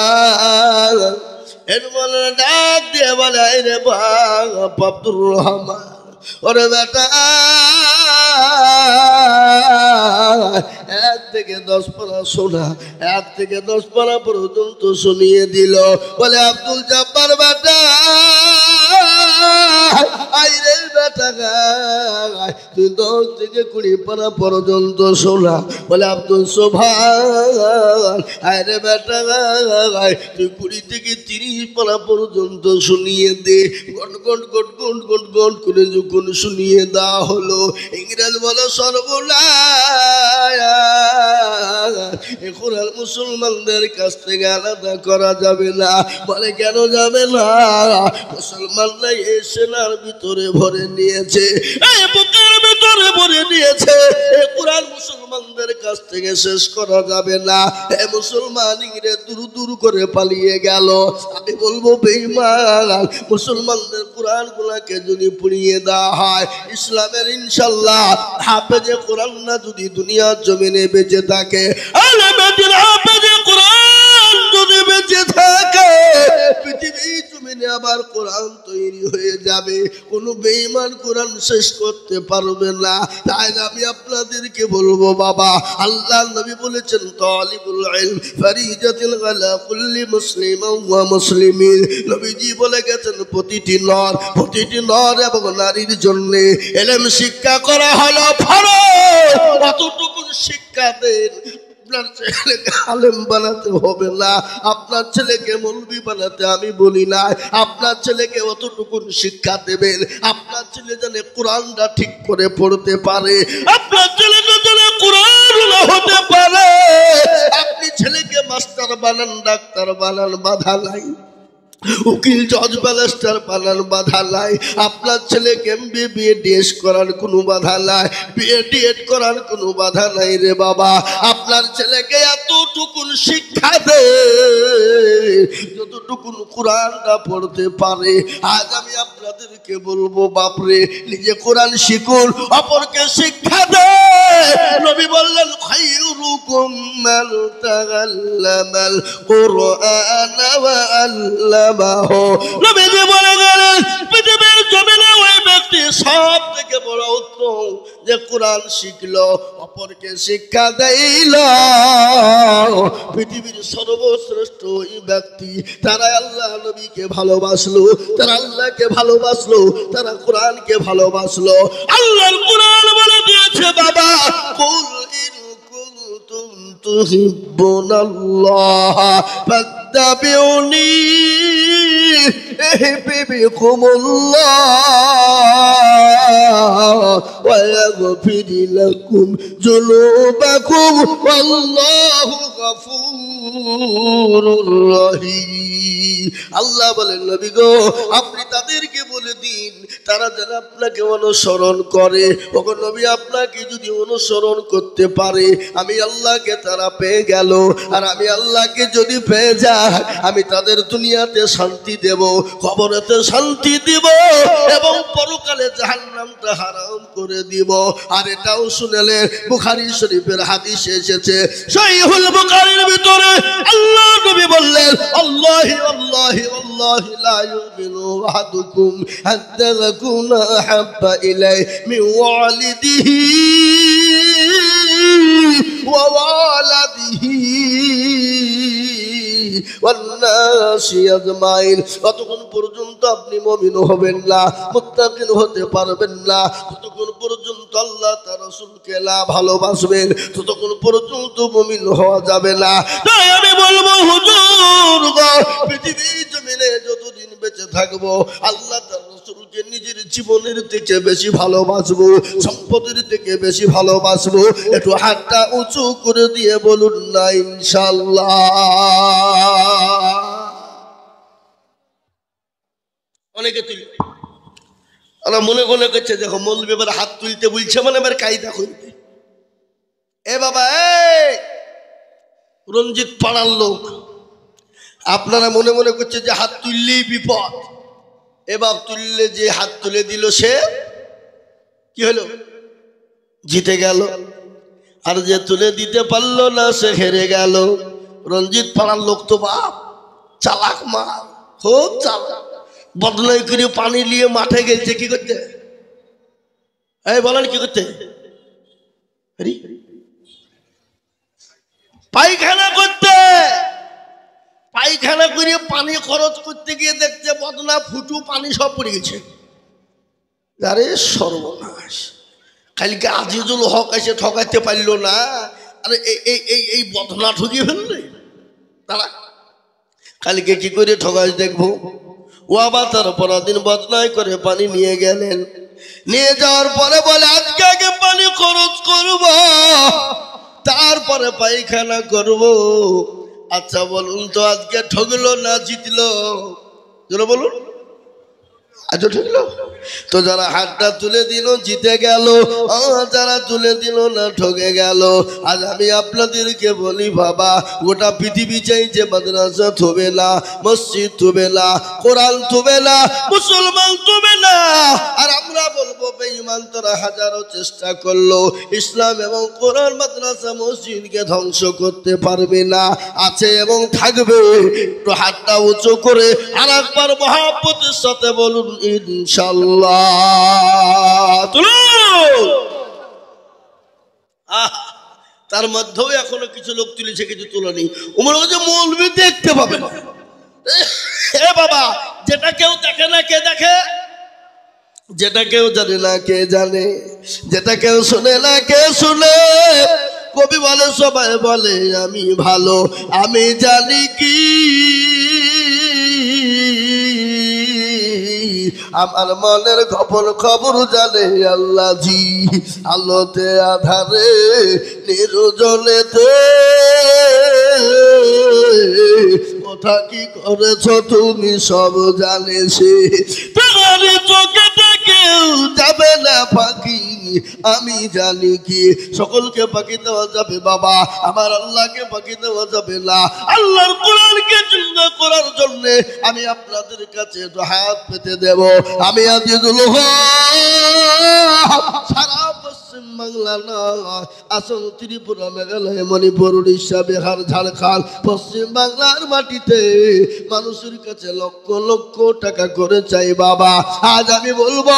এর বলে ডাক দিয়ে বলে রে বাপ আব্দুর রহমান, ওরে বেটা 1 থেকে 10 পারা শোনা, 1 থেকে 10 পারা পর্যন্ত শুনিয়ে দিল। বলে আব্দুল জব্বার বেটা, আইরে বেটা তুই 10 থেকে 20 পারা পর্যন্ত শোনা। বলে আব্দুল সোভান, আইরে বেটা তুই 20 থেকে 30 পারা পর্যন্ত শুনিয়ে দে। গট গট গট গট গট গট করে যখন শুনিয়ে দেওয়া হলো, ইংরেজ বলো সর্বনাশ, এখন আর মুসলমানদের কাছ থেকে আলাদা করা যাবে না। বলে কেন যাবে না? মুসলমানরা এই সেনার ভিতরে ভরে নিয়েছে, এই বুকের ভিতরে ভরে নিয়েছে। এই কোরআন মুসলমানদের কাছ থেকে শেষ করা যাবে না। এই মুসলমান ইংরেজ দূর দূর করে পালিয়ে গেল। আমি বলবো বেঈমান, মুসলমানদের কোরআন গুলাকে যদি পুড়িয়ে দেওয়া হয়, ইসলামের ইনশাল্লাহ হাফেজে কোরআন না যদি দুনিয়ার জমিনে বেঁচে থাকে, আলেমের হাফেজে কোরআন যদি বেঁচে থাকে, পৃথিবীর জমিনে আবার কোরআন তৈরি হয়ে যাবে। কোন বেঈমান কোরআন শেষ করতে পারবে না। তাই আমি আপনাদেরকে বলবো বাবা, আল্লাহ নবী বলেছেন তালিবুল ইলম ফরিজাতুন আলা কুল্লি মুসলিমিন ওয়া মুসলিমিন। নবীজি বলে গেছেন প্রতিটি নর এবং নারীর জন্য ইলম শিক্ষা করা হলো ফরজ। অতটুকু শিক্ষা দেন। আপনার ছেলেকে আলেম বানাতে হবে না, আপনার ছেলেকে মৌলবি বানাতে আমি বলি না। আপনার ছেলেকে অতটুকু শিক্ষা দেবেন, আপনার ছেলে যেন কোরআনটা ঠিক করে পড়তে পারে, আপনার ছেলেকে যেন কোরআন হতে পারে। আপনি ছেলেকে মাস্টার বানান, ডাক্তার বানান, বাধা নাই। উকিল, জজ, ব্যারিস্টার বানান, বাধা নাই। আপনার ছেলেকে এমবিবিএস করার কোনো বাধা নাই, বিএড করার কোনো বাধা নাই রে বাবা। আপনার ছেলেকে এতটুকুন শিক্ষা দে যতটুকুন কোরআনটা পড়তে পারে। আজ আমি আপনাদেরকে বলবো বাপরে, নিজে কোরআন শিখুন, অপরকে শিক্ষা দে। নবী বললেন খায়রুকুম মান তাআল্লামাল কুরআন ওয়া আল্লামাহু। নবীজি বলে গেলেন পৃথিবীর জমিনে ওই ব্যক্তি সব থেকে বড় উত্তম যে কোরআন শিখলো, অপরকে শিক্ষা দিল। পৃথিবীর সর্বশ্রেষ্ঠ ওই ব্যক্তি, তারা আল্লাহ নবীকে ভালোবাসলো, তারা আল্লাহকে ভালোবাসলো, তারা কোরআনকে ভালোবাসলো। আল্লাহর কোরআন বলে দিয়েছে বাবা, কুল ইন কুনতুম তুহিব্বুনাল্লাহ ফাত্তাবিউনি ইউহিব্বুকুমুল্লাহ ওয়া ইয়াগফির লাকুম যুনুবাকুম ওয়াল্লাহু গফুরুর রহিম। আল্লাহ বলেন নবী গো, আপনি তাদেরকে বলে দিন তারা যেন আপনাকে অনুসরণ করে। ওগো নবী, আপনাকে যদি অনুসরণ করতে পারে, আমি আল্লাহকে তারা পেয়ে গেল। আর আমি আল্লাহকে যদি পেয়ে যাই, আমি তাদের দুনিয়াতে শান্তি দেব, কবরেতে শান্তি দিব, এবং পরকালে জাহান্নামটা হারাম করে দিব। আর এটাও শুনেলেন বুখারী শরীফের হাদিসে এসেছে, সহিহুল বুখারীর ভিতরে আল্লাহ নবী বললেন, আল্লাহি আল্লাহি আল্লাহি লা ইউমিনু আহাদুকুম হাত্তা ইয়াকুনা আহাব্বা ইলাইহি মিন ওয়ালিদিহি ওয়া ওয়ালাদিহি ততক্ষণ পর্যন্ত আপনি মুমিন হবেন না, মুত্তাকিন হতে পারবেন না। ততক্ষণ পর্যন্ত আল্লাহ তার রাসূলকে না ভালোবাসবেন, ততক্ষণ পর্যন্ত মুমিন হওয়া যাবে না। তাই আমি বলবো হুজুর গো, পৃথিবীর জমিনে যতদিন বেঁচে থাকবো, আল্লাহ তার রাসূলকে নিজের জীবনের থেকে বেশি ভালোবাসবো, সম্পদের থেকে বেশি ভালোবাসবো। একটু হাতটা উঁচু করে দিয়ে বলুন না ইনশাআল্লাহ। অনেকে তুলি ওরা মনে মনে করছে দেখো মৌলবি এবার হাত তুলতে বলছে মানে এবার কায়দা করবে। এ বাবা রঞ্জিত পাড়ার লোক, আপনারা মনে মনে করছে যে হাত তুললেই বিপদ। এবার তুললে যে হাত তুলে দিল সে কি হলো? জিতে গেল। আর যে তুলে দিতে পারলো না সে হেরে গেল। রঞ্জিত পাড়ার লোক তো বাপ চালাক মাল, খুব চালাক। বদলাই করে পানি নিয়ে মাঠে গেছে কি করতে? এই বলেন কি করতে? পায়খানা করতে। পায়খানা করে পানি খরচ করতে গিয়ে দেখছে বদনা ফুটু পানি সব পড়ে গেছে। আরে সর্বনাশ, কালকে আজিজুল হক এসে ঠকাইতে পারলো না, আরে এই বদনা ঠকিয়ে ফেললে তারা। কালকে কি করে ঠকাই দেখবো। ও আবার তার পরদিন বদনাই করে পানি নিয়ে গেলেন। নিয়ে যাওয়ার পরে বলে আজকে আগে পানি খরচ করব, তারপরে পায়খানা করব। আচ্ছা বলুন তো আজকে ঠকলো না জিতলো? বলুন আজ ঠকলো তো? যারা হাতটা তুলে দিল জিতে গেল, যারা তুলে দিল না ঠকে গেল। আজ আমি আপনাদেরকে বলি বাবা, গোটা পৃথিবী চাইছে মাদ্রাসা থবে না, মসজিদ থবে না, কোরআন থবে না, মুসলমান থবে না। আর আমরা বলবো বেঈমান তোরা হাজারো চেষ্টা করলো ইসলাম এবং কোরআন মাদ্রাসা মসজিদকে ধ্বংস করতে পারবে না। আছে এবং থাকবে। একটু হাতটা উঁচু করে আর একবার মহাব্বতের সাথে বলুন ইনশাআল্লাহ। তার মধ্যেও এখনো কিছু লোক তুলেছে, কিছু তুলেনি। ওমর কাছে মৌলবি দেখতে পাবে না। এ বাবা, যেটা কেউ দেখে না কে দেখে? যেটা কেউ জানে না কে জানে? যেটা কেউ শুনে না কে শুনে? কবি বলে সবাই বলে আমি ভালো, আমি জানি কি আমার মনের গোপন খবর জানে আল্লাহ জি। আলোতে আধারে নির্জনেতে কথা কি করেছ তুমি সব জানে সে। তোমার চোখে কেউ যাবে না ফাঁকি, আমি জানি কি। সকলকে ফাঁকি দেওয়া যাবে বাবা, আমার আল্লাহকে ফাঁকি দেওয়া যাবে না। আল্লাহর কোরআনকে চিন্তা করার জন্য আমি আপনাদের কাছে হাত পেতে দেব। আমি আজিজুল হক সারা পশ্চিম বাংলা না, আসাম, ত্রিপুরা, মেঘালয়, মণিপুর, উড়িষ্যা, বিহার, ঝাড়খণ্ড, পশ্চিম বাংলার মাটিতে মানুষের কাছে লক্ষ লক্ষ টাকা করে চাই বাবা। আজ আমি বলবো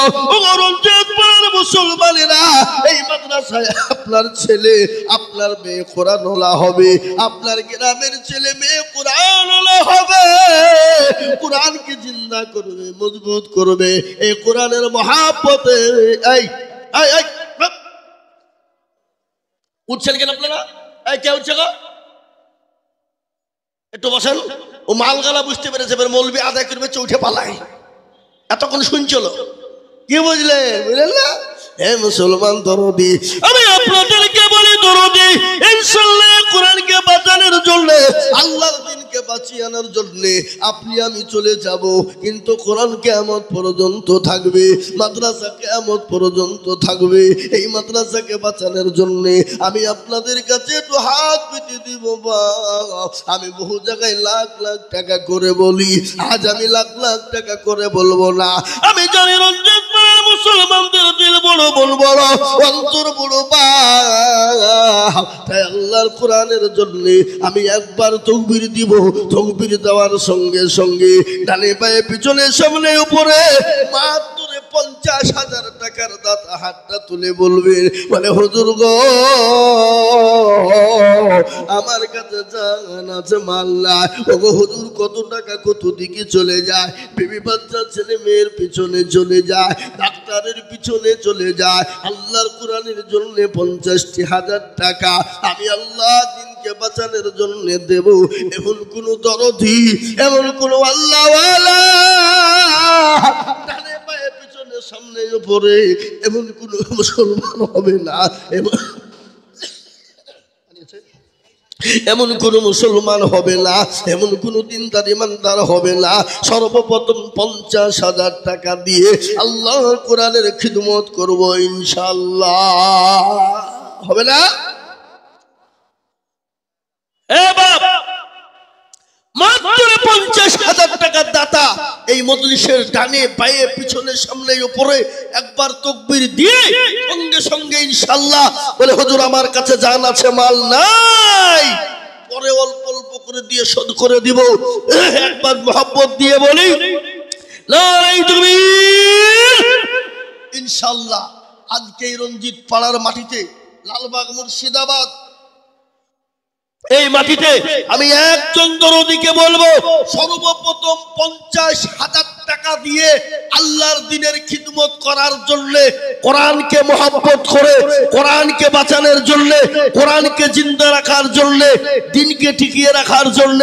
মুসলমানেরা, এই মাদ্রাসায় আপনার ছেলে আপনার মেয়ে কোরআনওয়ালা হবে, আপনার গ্রামের ছেলে মেয়ে কোরআনওয়ালা হবে। কোরআনকে জিন্দা করবে, মজবুত করবে। এই কোরআনের মহাব্বতে উঠছেন কেন আপনারা? কে উঠছে গো? একটু বসেন। ও মালগালা বুঝতে পেরেছে, এবার মৌলবি আদায় করবে, চৌঠে পালায়। এতক্ষণ শুনছিল, কি বুঝলেন? বুঝলেন না? হে মুসলমান দরদি, আমি আপনাদেরকে বলি দরদি, ইনশাআল্লাহ কোরআনকে বাঁচানোর জন্য, আল্লাহর দ্বীনকে বাঁচিয়ে আনার জন্য আপনি আমি চলে যাব, কিন্তু কোরআন কিয়ামত পর্যন্ত থাকবে, মাদ্রাসা কিয়ামত পর্যন্ত থাকবে। এই মাদ্রাসাকে বাঁচানোর জন্য আমি আপনাদের কাছে একটু হাত পেতে দিব। আমি বহু জায়গায় লাখ লাখ টাকা করে বলি, আজ আমি লাখ লাখ টাকা করে বলবো না। আমি জানি রঞ্জিত মুসলমানদের দিল বড় বড় বড়, অন্তর বড় তাই আল্লাহর কোরআনের জন্য আমি একবার তাকবীর দিব। তাকবীর দেওয়ার সঙ্গে সঙ্গে ডানে পায়ে পিছনে সামনে উপরে মাত্র 50,000 টাকার দাতা হাতটা তুলে বলবে, বলে হুজুর গো আমার কাছে জান আছে মাল্লা। ওগো হুজুর কত টাকা কত দিকে চলে যায়, বিবি বাচ্চা ছেলে মেয়ের পিছনে চলে যায়, ডাক্তারের পিছনে চলে যায়। আল্লাহর কোরআনের জন্য 50,000 টাকা আমি আল্লাহ দিনকে বাঁচানোর জন্য দেব। এমন কোন দরদি, এমন কোন আল্লাহওয়ালা ডানে পায়ে পিছনে সামনে উপরে এমন কোন মুসলমান হবে না। এমন কোন মুসলমান হবে না, এমন কোন দিনদার ইমানদার হবে না সর্বপ্রথম 50,000 টাকা দিয়ে আল্লাহর কোরআনের খিদমত করব ইনশাআল্লাহ। হবে না? এ বাপ, মাত্র 50,000 টাকার দাতা এই মজলিসের ডানে বাঁয়ে পিছনে সামনে উপরে একবার তাকবীর দিয়ে সঙ্গে সঙ্গে ইনশাআল্লাহ বলে হুজুর আমার কাছে জান আছে মাল নাই, পরে অল্প অল্প করে দিয়ে শোধ করে দিব। একবার মোহাব্বত দিয়ে বলি লাই তাকবীর। ইনশাআল্লাহ আজকে এই রঞ্জিত পাড়ার মাটিতে, লালবাগ মুর্শিদাবাদ এই মাটিতে আমি একজন দরদীকে বলবো সর্বপ্রথম 50,000 টাকা দিয়ে আল্লাহর দ্বীনের খিদমত করার জন্য, কোরআনকে মহব্বত করে কোরআনকে বাঁচানোর জন্য, কোরআনকে জিন্দা রাখার জন্য, দ্বীনকে টিকিয়ে রাখার জন্য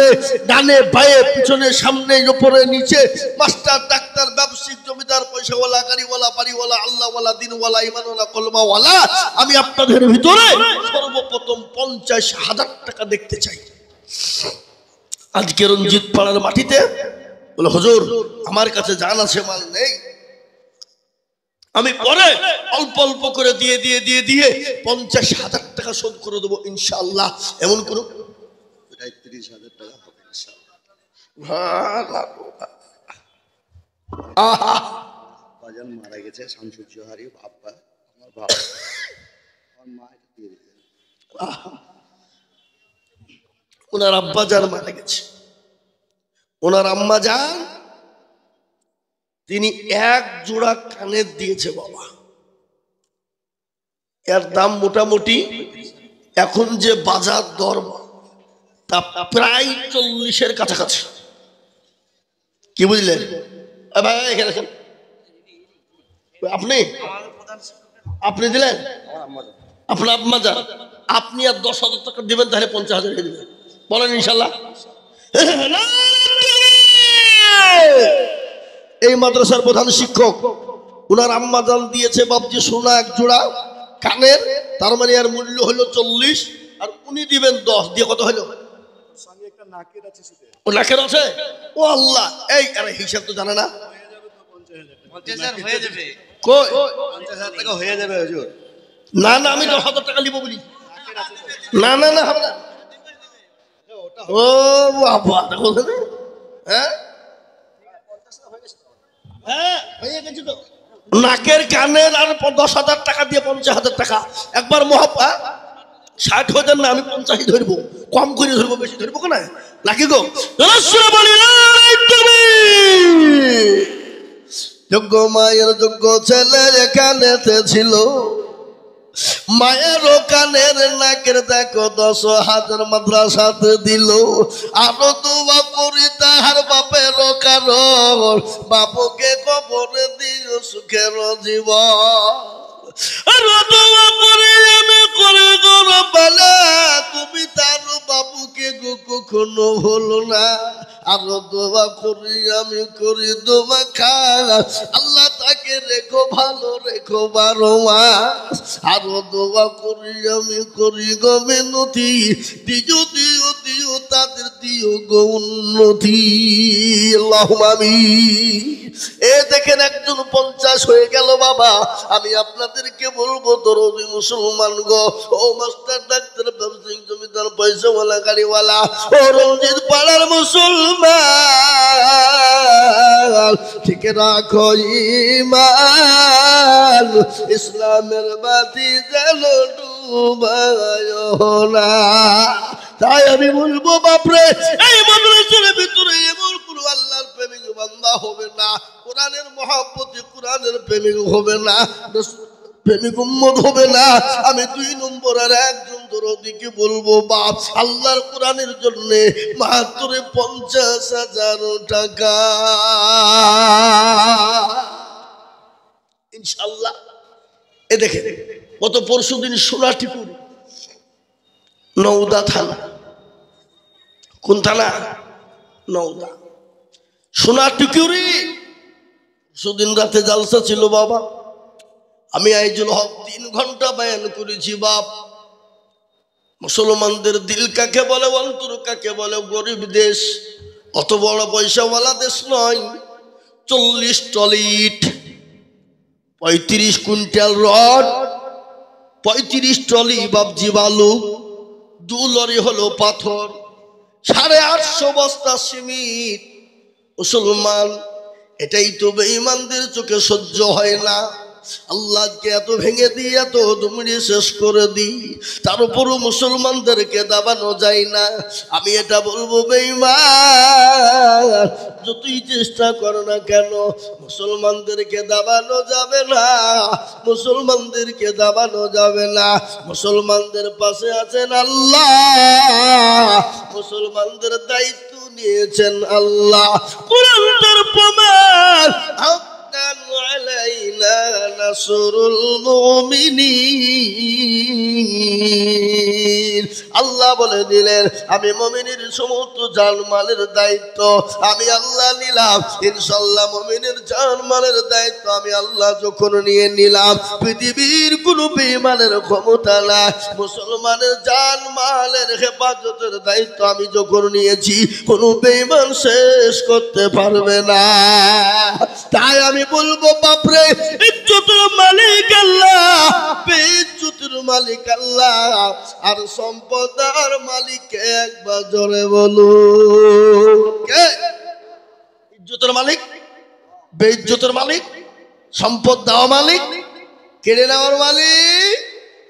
ডানে বাঁয়ে পিছনে সামনে উপরে নিচে মাস্টার ডাক্তার ব্যবসায়িক জমিদার পয়সাওয়ালা গাড়িওয়ালা বাড়িওয়ালা আল্লাহওয়ালা দিনওয়ালা ইমানওয়ালা কলমাওয়ালা আমি আপনাদের ভিতরে সর্বপ্রথম 50,000 টাকা দেখতে চাই। আজকে রঞ্জিত পাড়ার মাটিতে বলে হুজুর আমার কাছে জান আছে মাল নেই, আমি পরে অল্প অল্প করে দিয়ে দিয়ে দিয়ে দিয়ে 50,000 টাকা শোধ করে দেবো ইনশাআল্লাহ। এমন কোন 30,000 টাকা হবে ইনশাআল্লাহ। আহা বাজান মারা গেছে শামসুর জোহারি বাবা, আমার বাবা আমার মা দিয়ে দিয়েছে। আহা ওনার আব্বা জান মারা গেছে, ওনার আম্মা জান তিনি 1 জোড়া কানের দিয়েছে বাবা। এর দাম মোটামুটি এখন যে বাজার দর তা প্রায় 40-এর কাছাকাছি। কি বুঝলেন ভাই? এখানে আপনি আপনি দিলেন, আপনার আম্মা জান, আপনি আর 10,000 টাকা দিবেন তাহলে 50,000 দিবেন, বলেন ইনশাআল্লাহ। এই মাদ্রাসার প্রধান শিক্ষক উনার আম্মা জান দিয়েছে বাবজি সোনা 1 জোড়া কানের, তার মানে এর মূল্য হলো 40, আর উনি দিবেন 10 দিয়ে কত হলো? সঙ্গে একটা নাকের আছে, ও নাকের আছে। ও আল্লাহ, এই আরে হিসাব তো জানে না। 50,000 হয়ে যাবে, কই 50,000 টাকা হয়ে যাবে হুজুর? না না আমি 10,000 টাকা নিব বলি। না না না হবে না। ও বাবা দেখো, হ্যাঁ হ্যাঁ হয়ে গেছে তো। নাকের কানের আর 10,000 টাকা দিয়ে 50,000 টাকা একবার মহাপা 60 হয়ে যান না, আমি 50 ধরবো, কম করে ধরবো, বেশি ধরবো কেন নাকি গো? যোগ্য মায়ের যোগ্য ছেলের কানেতে ছিল, মায়ের কানের নাকের দেখো 10,000 মাদ্রাসাতে দিল। আরো দোয়া করি তাহার বাপের কারণ, বাপকে কবরে দিও সুখের জীবন। আরো দোয়া করি আমি করে গরবালা, তুমি তার বাবুকে গো কখনো ভুলো না। আরো দোয়া করি আমি করি দোয়া খাস, আল্লাহ তাকে রেখো ভালো রেখো 12 মাস। আরো দোয়া করি আমি করি গো মিনতি, দিও দিও দিও তাদের দিও গো উন্নতি। আল্লাহুম্মা আমিন। এ দেখেন একজন 50 হয়ে গেল বাবা। আমি আপনাদেরকে বলবো দরদি মুসলমান গো, ও মাস্টার ডাক্তার ব্যবসায়িক জমিদার পয়সাওয়ালা গাড়িওয়ালা, ও রঞ্জিত পাড়ার মুসলমান, ঠিক রাখো ঈমান, ইসলামের বাতি যেন ডুবায় না। তাই আমি বলবো বাপরে, এই মাদ্রাসার ভিতরে এমন কোন আল্লাহর প্রেমিক বান্দা হবে না, কোরআনের মহব্বতে কোরআনের প্রেমিক হবে না, প্রেমিক উম্মত হবে না। আমি 2 নম্বর আর একজন দরদিকে বলবো বাপ, আল্লাহর কোরআনের জন্য মাত্র 50,000 টাকা ইনশাআল্লাহ। এ দেখে গত পরশুদিন সোনাটিপুর নওদা থানা, কোন থানা? নওদা সোনাটিকুরি। সুদিন রাতে জালসা ছিল বাবা, আমি আইজুল হক 3 ঘন্টা বয়ান করেছি বাপ। মুসলমানদের দিল কাকে বলে, অন্তর কাকে বলে? গরিব দেশ, অত বড় পয়সাওয়ালা দেশ নয়। 40 টলি ইট, 35 কুইন্টাল রড, 35 টলি বাবজি বালু, 2 লরি হলো পাথর, 850 বস্তা সিমেন্ট। মুসলমান, এটাই তো বেঈমানদের চোখে সহ্য হয় না। আল্লাহকে এত ভেঙে দিই, এত দুমড়ি শেষ করে দিই, তার উপরও মুসলমানদেরকে দাবানো যায় না। আমি এটা বলবো, বেঈমান যতই চেষ্টা কর না কেন, মুসলমানদেরকে দাবানো যাবে না, মুসলমানদেরকে দাবানো যাবে না। মুসলমানদের পাশে আছেন আল্লাহ, মুসলমানদের দায়িত্ব নিয়েছেন আল্লাহ। কুরআনের প্রমাণ, আলাইনা নাসরুল মুমিনিন। আল্লাহ বলে দিলেন, আমি মুমিনের সমস্ত জানমালের দায়িত্ব আমি আল্লাহ নিলাম। ইনশাআল্লাহ মুমিনের জানমালের দায়িত্ব আমি আল্লাহ যখন নিয়ে নিলাম, পৃথিবীর কোনো বেঈমানের ক্ষমতা নাই মুসলমানের জানমালের হেফাজতের দায়িত্ব আমি যখন নিয়েছি, কোনো বেঈমান শেষ করতে পারবে না। তাই আমি বলবো, বাপরে, ইজ্জতের মালিক আল্লাহ, বেইজ্জতের মালিক আল্লাহ, আর সম্পদের মালিক একবার জোরে বলুন। কে? ইজ্জতের মালিক, বেইজ্জতের মালিক, সম্পদ দেওয়া মালিক, কেড়ে নেওয়ার মালিক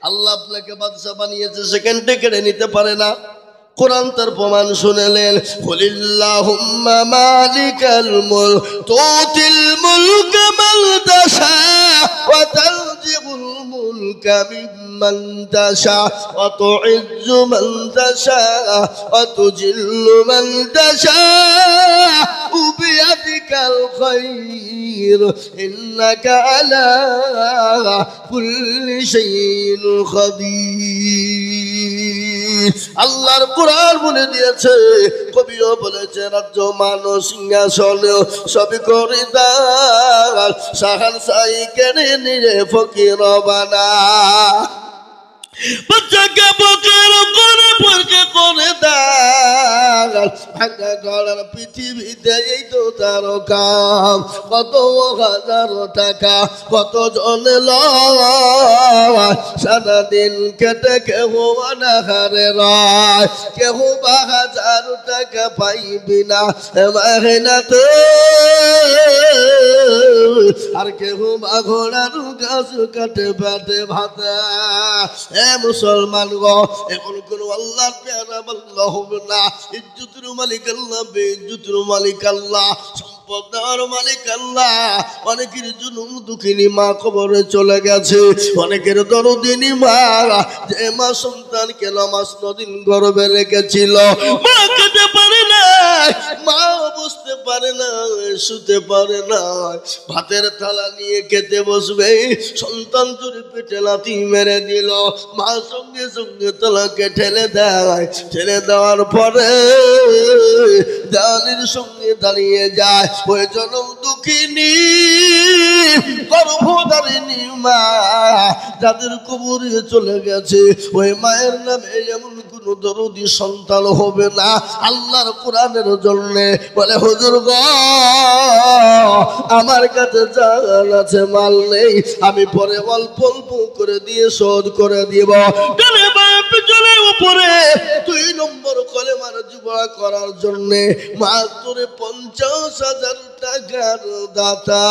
আল্লাহ। আপনাকে বাদশা বানিয়েছে, সেকেন্ডে কেড়ে নিতে পারে না। কোরআন তার প্রমাণ শুনেলেন, কুলিল্লাহুম্মা মালিকাল মুলক তুতিল মুলকা মান তাশা ওয়া তানজিউল মুলকা মিম্মান তাশা ওয়া তুইজ্জু মান তাশা ওয়া তুজিল্লু মান তাশা বিয়াদিকাল খায়র ইন্নাকা আলা কুল্লি শাইইন কাদির। আল্লাহর কোরআন বলে দিয়েছে, কবিও বলেছে, রাজ্য মানো সিংহাসন সবই করে দান, শাহান সাই কেড়ে নিয়ে ফকির বানা। বাচ্চাকে ফকির করে ফকির করে দান, ভাঙা গড়ার পৃথিবীতে এই তো তার কাম। কত হাজার টাকা কত জন লয়, সারাদিন কেটে কেহ অনাহারে রয়, কেহ 1000 টাকা পাইবি না মেহনতে, আর কেহ ঘোড়ার গাছ কাটে পেটে ভাতে। মুসলমান গো, এখন কোন আল্লাহর পেয়ারা বললে হবে না। ইজ্জতের মালিক আল্লাহ, বেইজ্জতের মালিক আল্লাহ, সম্পদ দেওয়ার মালিক আল্লাহ। অনেকের জুলুম দুঃখিনী মা কবরে চলে গেছে, অনেকের দরদিনী মা, যে মা সন্তানকে নামাজ নদিন গর্ভে রেখেছিল, মা খেতে পারে না, মা বুঝতে পারে না, শুতে পারে না, ভাতের থালা নিয়ে খেতে বসবে, সন্তান চুরি পেটে লাথি মেরে দিল, মা সঙ্গে সঙ্গে তালাকে ঠেলে দেয়। ঠেলে দেওয়ার পরে দেওয়ালের সঙ্গে দাঁড়িয়ে যায় ওই জনম দুঃখিনী গর্ভধারিণী মা, যাদের কবরে চলে গেছে, ওই মায়ের নামে এমন কোন দরদি সন্তান হবে না। আল্লাহর কোরআনের জন্য বলে, হুজুর গো, আমার কাছে জান আছে, মাল নেই, আমি পরে অল্প অল্প করে দিয়ে শোধ করে দিব। চলে উপরে 2 নম্বর কলেমার জুবা করার জন্য মাত্র 50,000 টাকার দাতা।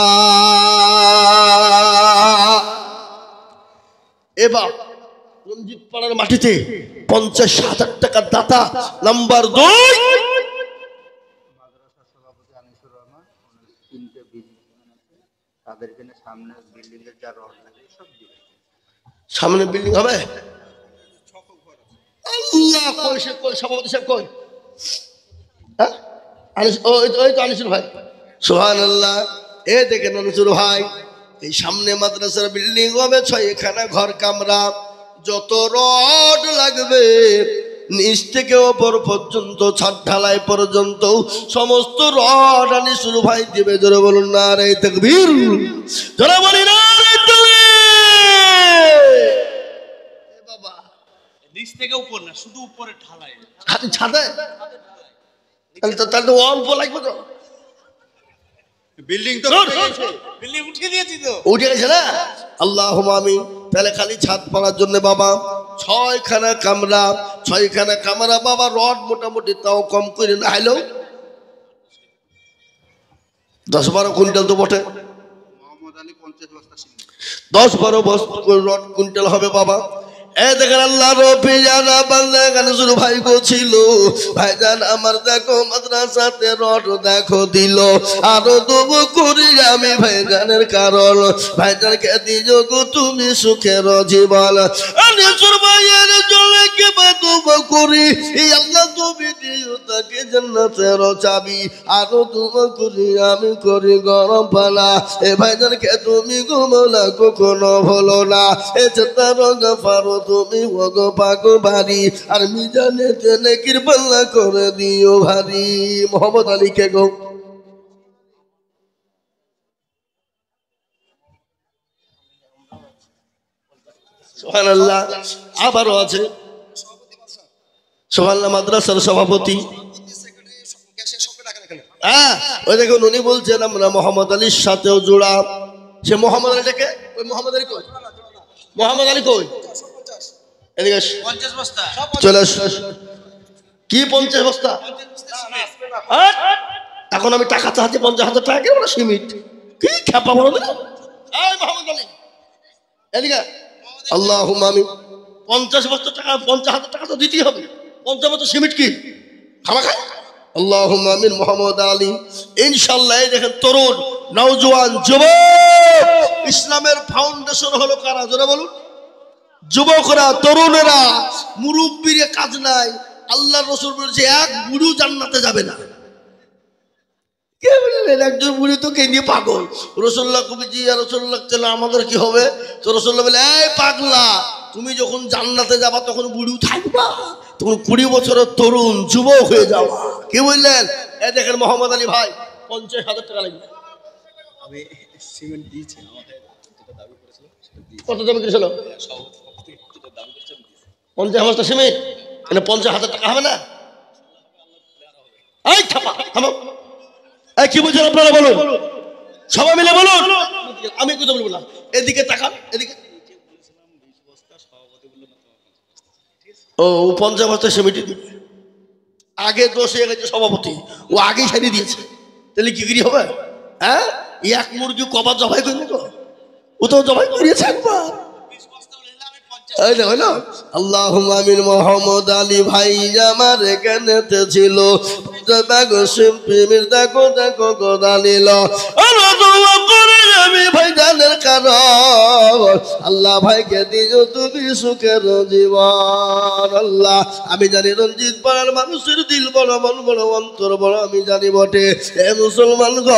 এবার রঞ্জিত পাড়ার মাটিতে 50,000 টাকার দাতা। নাম্বার 2, সামনে বিল্ডিং হবে। আল্লাহ কই সভাপতি সাহেব কই? হ্যাঁ, ওই তো আনিসুর ভাই। সুবহানাল্লাহ। এ দেখেন আনিসুর ভাই, এই সামনে মাদ্রাসার বিল্ডিং হবে 6খানা ঘর কামরা। যত রড লাগবে নিচ থেকে ওপর পর্যন্ত, ছাদ ঢালাই পর্যন্ত সমস্ত রড আনিসুর ভাই দিবে। জোরে বলুন নারে তাকবীর, জোরে বলি নারে তাকবীর। বাবা নিচ থেকে উপর না, শুধু উপরে ঢালাই। ছাদে তাহলে তো অল্প লাগবে তো। বিল্ডিং তো বিল্ডিং উঠিয়ে দিয়েছি তো, উঠে গেছে না। আল্লাহুম্মা আমিন। তাহলে খালি ছাদ পাড়ার জন্য বাবা 6খানা কামরা, 6খানা কামরা বাবা। রড মোটামুটি তাও কম করে না হলেও 10-12 কুইন্টাল তো বটে। মোহাম্মদ আলী 50 বস্তা সিমেন্ট, 10-12 বস্তা রড কুইন্টাল হবে বাবা। দেখেন আল্লাহ রবি জানা বান্দা গানসুর ভাই গো ছিল ভাইজান আমার দেখো মাদ্রাসাতে রড দেখো দিল আরো দেবো করি আমি ভাইজানের কারণ ভাইজানকে দিও গো তুমি সুখের জীবন গানসুর ভাইয়ের জন্য কে বাদবা করি এই আল্লাহ তুমি দিও তাকে জান্নাতের চাবি আরো দেবো করি আমি করি গরম পানা এ ভাইজানকে তুমি ঘুমলা কখনো হলো না এ চেতার গফারো তুমি ওগো পাগো বাড়ি আর মিজানে তেনে কিরপাল্লা করে দিও ভারী। মোহাম্মদ আলী কে গো? সুবহানাল্লাহ। আবারও আছে সুবহানাল্লাহ মাদ্রাসার সভাপতি। হ্যাঁ ওই দেখুন উনি বলছেন আমরা মোহাম্মদ আলীর সাথেও জোড়া। সে মোহাম্মদ আলীটাকে ওই মোহাম্মদ আলী কই? মোহাম্মদ আলী কই? এদিকে 50 বস্তা চলে আস। কি 50 বস্তা? এখন আমি টাকা চাচ্ছি 50,000 টাকা কেন সিমিট কি খেপা বলো না। এই মোহাম্মদ আলী এদিকে আল্লাহুম্মা আমিন। 50 বস্তা টাকা 50,000 টাকা তো দিতেই হবে। 50 বস্তা সিমিট কি খাওয়া খায়? আল্লাহুম্মা আমিন। মোহাম্মদ আলী ইনশাআল্লাহ। এই দেখেন তরুণ নওজোয়ান যুবক ইসলামের ফাউন্ডেশন হলো কারা জোরে বলুন? যুবকরা তরুণেরা। মুরব্বীর কাজ নাই। আল্লাহ রাসূল বলেছে এক বুড়ো জান্নাতে যাবে না। কে বললেন? একজন বুড়ি তো কে নিয়ে পাগল। রাসূলুল্লাহ কবিজি আর রাসূলুল্লাহ তাআলা আমাদের কি হবে? তো রাসূলুল্লাহ বলে এই পাগলা তুমি যখন জান্নাতে যাবা তখন বুড়ি থাকবা, তখন 20 বছরের তরুণ যুবক হয়ে যাবা। কি বললেন? এই দেখেন মোহাম্মদ আলী ভাই 50,000 টাকা লাগবে। আমি সিমেন্ট দিয়েছি, আমাদের যেটা দাবি করেছিল সেটা দিয়েছি। কত দাবি করেছিল? সভাপতি যেটা দাবি করেছিল 50 বস্তা সিমেন্ট মানে 50,000 টাকা হবে না? এই ছাপা থামো। এই কি বলছেন আপনারা বলুন, সবাই মিলে বলুন। আমি কথা বলবো না। এদিকে তাকান এদিকে। ও 50 বস্তা সিমেন্ট আগে দোষ হয়ে গেছে সভাপতি, ও আগেই সারিয়ে দিয়েছে। তাহলে কি করি হবে? হ্যাঁ এক মুরগি কবার জবাই করবো তো, ও তো জবাই করিয়েছে একবার। আল্লাহুম্মা আমিন। মোহাম্মদ আলী ভাই আমার এখানেতে ছিল দেখো দেখো গোদা নিল আমি ভাই জানের কারণ আল্লাহ ভাইকে দিও তুমি সুখের জীবন। আল্লাহ আমি জানি রঞ্জিত পাড়ার মানুষের দিল বড় মন বড় অন্তর বড় আমি জানি বটে। এ মুসলমান গ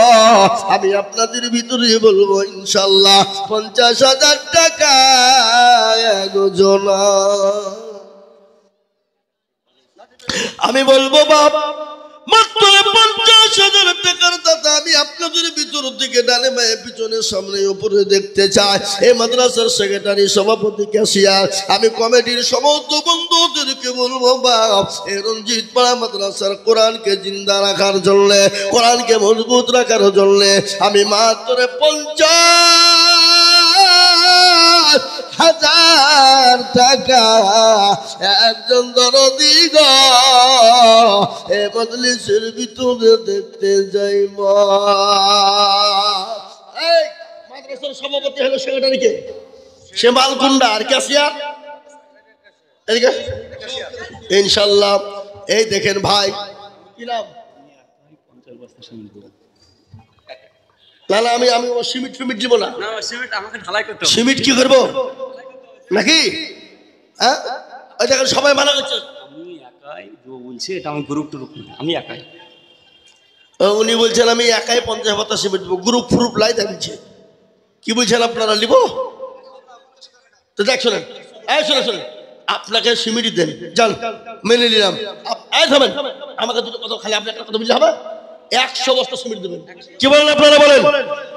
আমি আপনাদের ভিতরে বলবো ইনশাল্লাহ 50,000 টাকা একজনা। আমি বলবো বাবা মাত্র 50,000 টাকার দাতা আমি আপনাদের ভিতর থেকে ডানে বায়ে পিছনে সামনে উপরে দেখতে চাই। এই মাদ্রাসার সেক্রেটারি সভাপতি ক্যাশিয়ার আমি কমিটির সমস্ত বন্ধুদেরকে বলবো বাপ এই রঞ্জিত পাড়া মাদ্রাসার কোরআনকে জিন্দা রাখার জন্য কোরআনকে মজবুত রাখার জন্য আমি মাত্র 50,000 টাকা একজন দরদি গো এ মজলিসের ভিতরে দেখতে যাইব। এই মাদ্রাসার সভাপতি হলো সেক্রেটারিকে সে মালকুন্ডা আর ক্যাশিয়ার এদিকে ইনশাআল্লাহ। এই দেখেন ভাই কি নাম? না না আমি সিমেন্ট ফিমেন্ট দিব না। সিমেন্ট কি করবো নাকি? হ্যাঁ ওই দেখেন সবাই মানা করছে। আমি একাই বলছি এটা আমার গ্রুপ টুরুপ আমি একাই। উনি বলছেন আমি একাই 50 বস্তা সিমেন্ট দেবো। গ্রুপ ফ্রুপ লাই দেখছে কি বলছেন আপনারা নিব তো? দেখ শোনেন এই শোনেন শোনেন আপনাকে সিমেন্ট দেন যান মেনে নিলাম। এই থামেন আমাকে দুটো কথা খালি আপনি একটা কথা বললে হবে? 100 বস্তা সিমেন্ট দেবেন। কি বলেন আপনারা বলেন?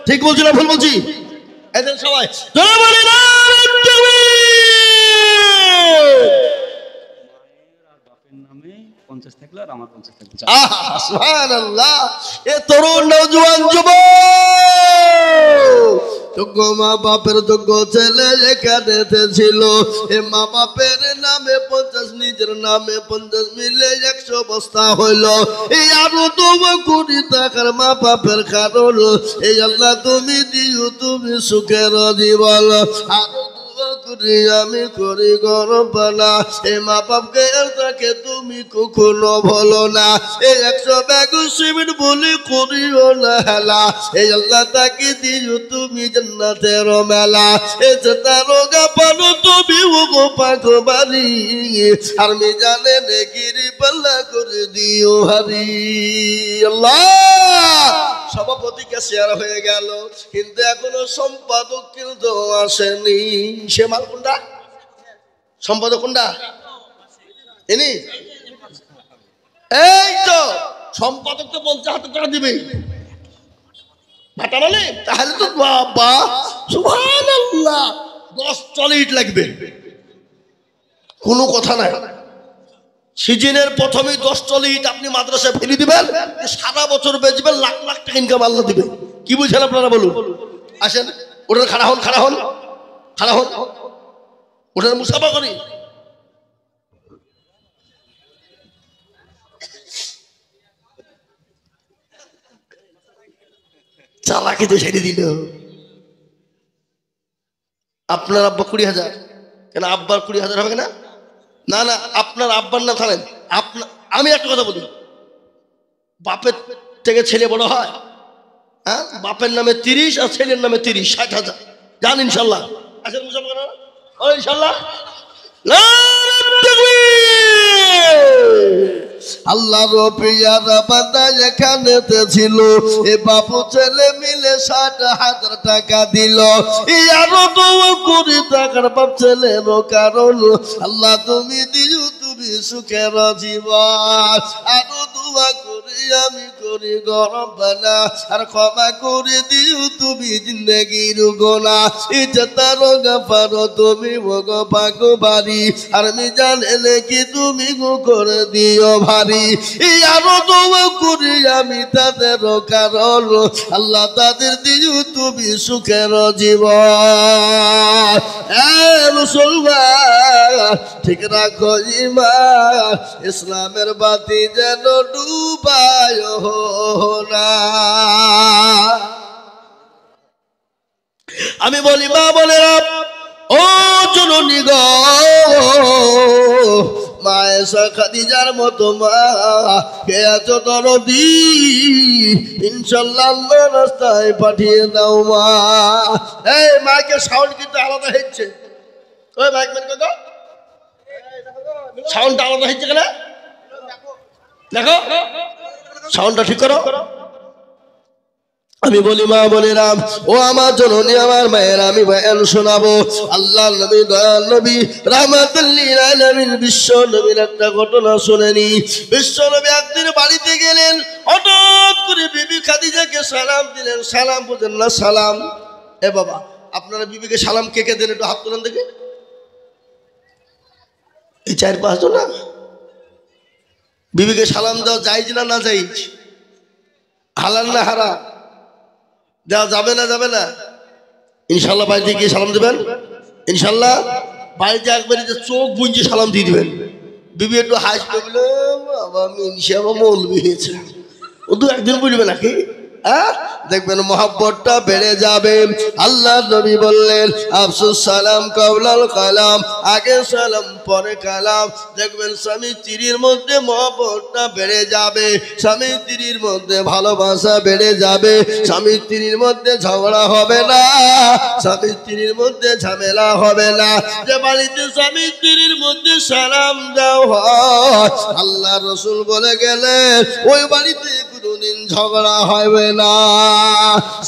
ঠিক বলছি না ভুল বলছি? এদের সবাই 50 থাকলো আর আমার 50 থাকলো। আহা সুবহানাল্লাহ। এ তরুণ নওজোয়ান যুবক, যোগ্য মা বাপের যোগ্য ছেলে এখানে ছিল। এ মা বাপের নামে 50, নিজের নামে 50 মিলে 100 বস্তা হইল। এই আরো তোমার 20 টাকার মা বাপের কারণ এই আল্লাহ তুমি দিও তুমি সুখের জীবন। আরো আমি করি গরবানা এ মা বাপকে তাকে তুমি কখনো বলো না। এই 100 ব্যাগ সিমেন্ট বলি করিও না হেলা। এই আল্লাহ তাকে দিও তুমি জান্নাতের মেলা। এই যে তারকা পানো তুমি ওগো পাক বাড়ি আর মি জানে নেকিরি পাল্লা করে দিও হারি। আল্লাহ সভাপতি কে শেয়ার হয়ে গেল, কিন্তু এখনো সম্পাদক কিন্তু আসেনি। সে মাল কোনটা? সম্পাদক কোনটা? এনি এই তো সম্পাদক তো 50,000 টাকা দিবে ভাটা মানে, তাহলে তো বাবা সুবহানাল্লাহ 10 টলিট লাগবে, কোনো কথা নাই। সিজনের প্রথমেই 10 টলিট আপনি মাদ্রাসায় ফেলে দিবেন, সারা বছর বেচবেন, লাখ লাখ টাকা ইনকাম আল্লাহ দিবে। কি বুঝছেন আপনারা বলুন? আসেন ওটা খাড়া হন, খাড়া হন, খাড়া হন, ওটার মুসাফা করি। চালাকি তো ছেড়ে দিল। আপনার আব্বা 20,000, কেন আব্বার 20,000 হবে না? না না, আপনার আব্বার না থাকেন আপনার। আমি একটা কথা বলি, বাপের থেকে ছেলে বড় হয়? হ্যাঁ, বাপের নামে 30 আর ছেলের নামে 30, 60,000 জান ইনশাল্লাহ। আসেন মুসাফা করেন ইনশাল্লাহ। আল্লাহর পিয়ারা বান্দা এখানেতে ছিল, এ বাবু ছেলে মিলে 60,000 টাকা দিল। আরো তো 20 টাকার বাপ ছেলের কারণ আল্লাহ তুমি দিও তুমি সুখের জীবন। আরো দোয়া করি আমি করি গরম বানা আর ক্ষমা করে দিও তুমি জিন্দেগির গোনা। এটা তার গাফারো তুমি ভোগ পাগো বাড়ি আর আমি জানলে কি তুমি গো করে দিও ভারী। আরো দোয়া করি আমি তাদের কারণ আল্লাহ তাদের দিও তুমি সুখের জীবন। মুসলমান ঠিক রাখো ঈমান, ইসলামের বাতি যেন ডুবায় না। আমি বলি মা বোনেরা, ও জননী গো, মায়েশা খাদিজার মতো মা কে আছো দরদি, ইনশাআল্লাহ আল্লাহর রাস্তায় পাঠিয়ে দাও মা। এই মাইকের সাউন্ড কিন্তু আলাদা হচ্ছে। ওই মাইক ম্যান কত সাউন্ডটা আলাদা হচ্ছে কেন? দেখো সাউন্ডটা ঠিক করো। আমি বলি মা বোনেরা, ও আমার জননী আমার মায়ের, আমি বয়ান শোনাবো আল্লাহর নবী দয়াল নবী রাহমাতুল লিল আলামিন বিশ্ব নবীর একটা ঘটনা শুনেনি। বিশ্ব নবী একদিন বাড়িতে গেলেন, হঠাৎ করে বিবি খাদিজাকে সালাম দিলেন। সালাম বুঝেন না? সালাম। এ বাবা, আপনারা বিবিকে সালাম কে কে দেন? একটু হাত তোলেন দেখি। এই 4-5 জন না? বিবিকে সালাম দেওয়া জায়েজ না না জায়েজ? হালাল না হারাম? দেওয়া যাবে না যাবে না? ইনশাল্লাহ বাড়িতে গিয়ে সালাম দেবেন। ইনশাল্লাহ বাড়িতে একবারে যে চোখ বুঞ্জি সালাম দিয়ে দিবেন। বিবি একটু হাসবে, বলে বাবা মিনসা মৌলবি হয়েছে, ও তো একদিন বুঝবে নাকি? দেখবেন মহব্বতটা বেড়ে যাবে। আল্লাহ নবী বললেন আফসুস সালাম কাওলাল কালাম, আগে সালাম পরে কালাম। দেখবেন স্বামী স্ত্রীর মধ্যে মহব্বতটা বেড়ে যাবে, স্বামী স্ত্রীর মধ্যে ভালোবাসা বেড়ে যাবে, স্বামী স্ত্রীর মধ্যে ঝগড়া হবে না, স্বামী স্ত্রীর মধ্যে ঝামেলা হবে না। যে বাড়িতে স্বামী স্ত্রীর মধ্যে সালাম দাও হয়, আল্লাহ রসুল বলে গেলেন ওই বাড়িতে কোনদিন ঝগড়া হবে না,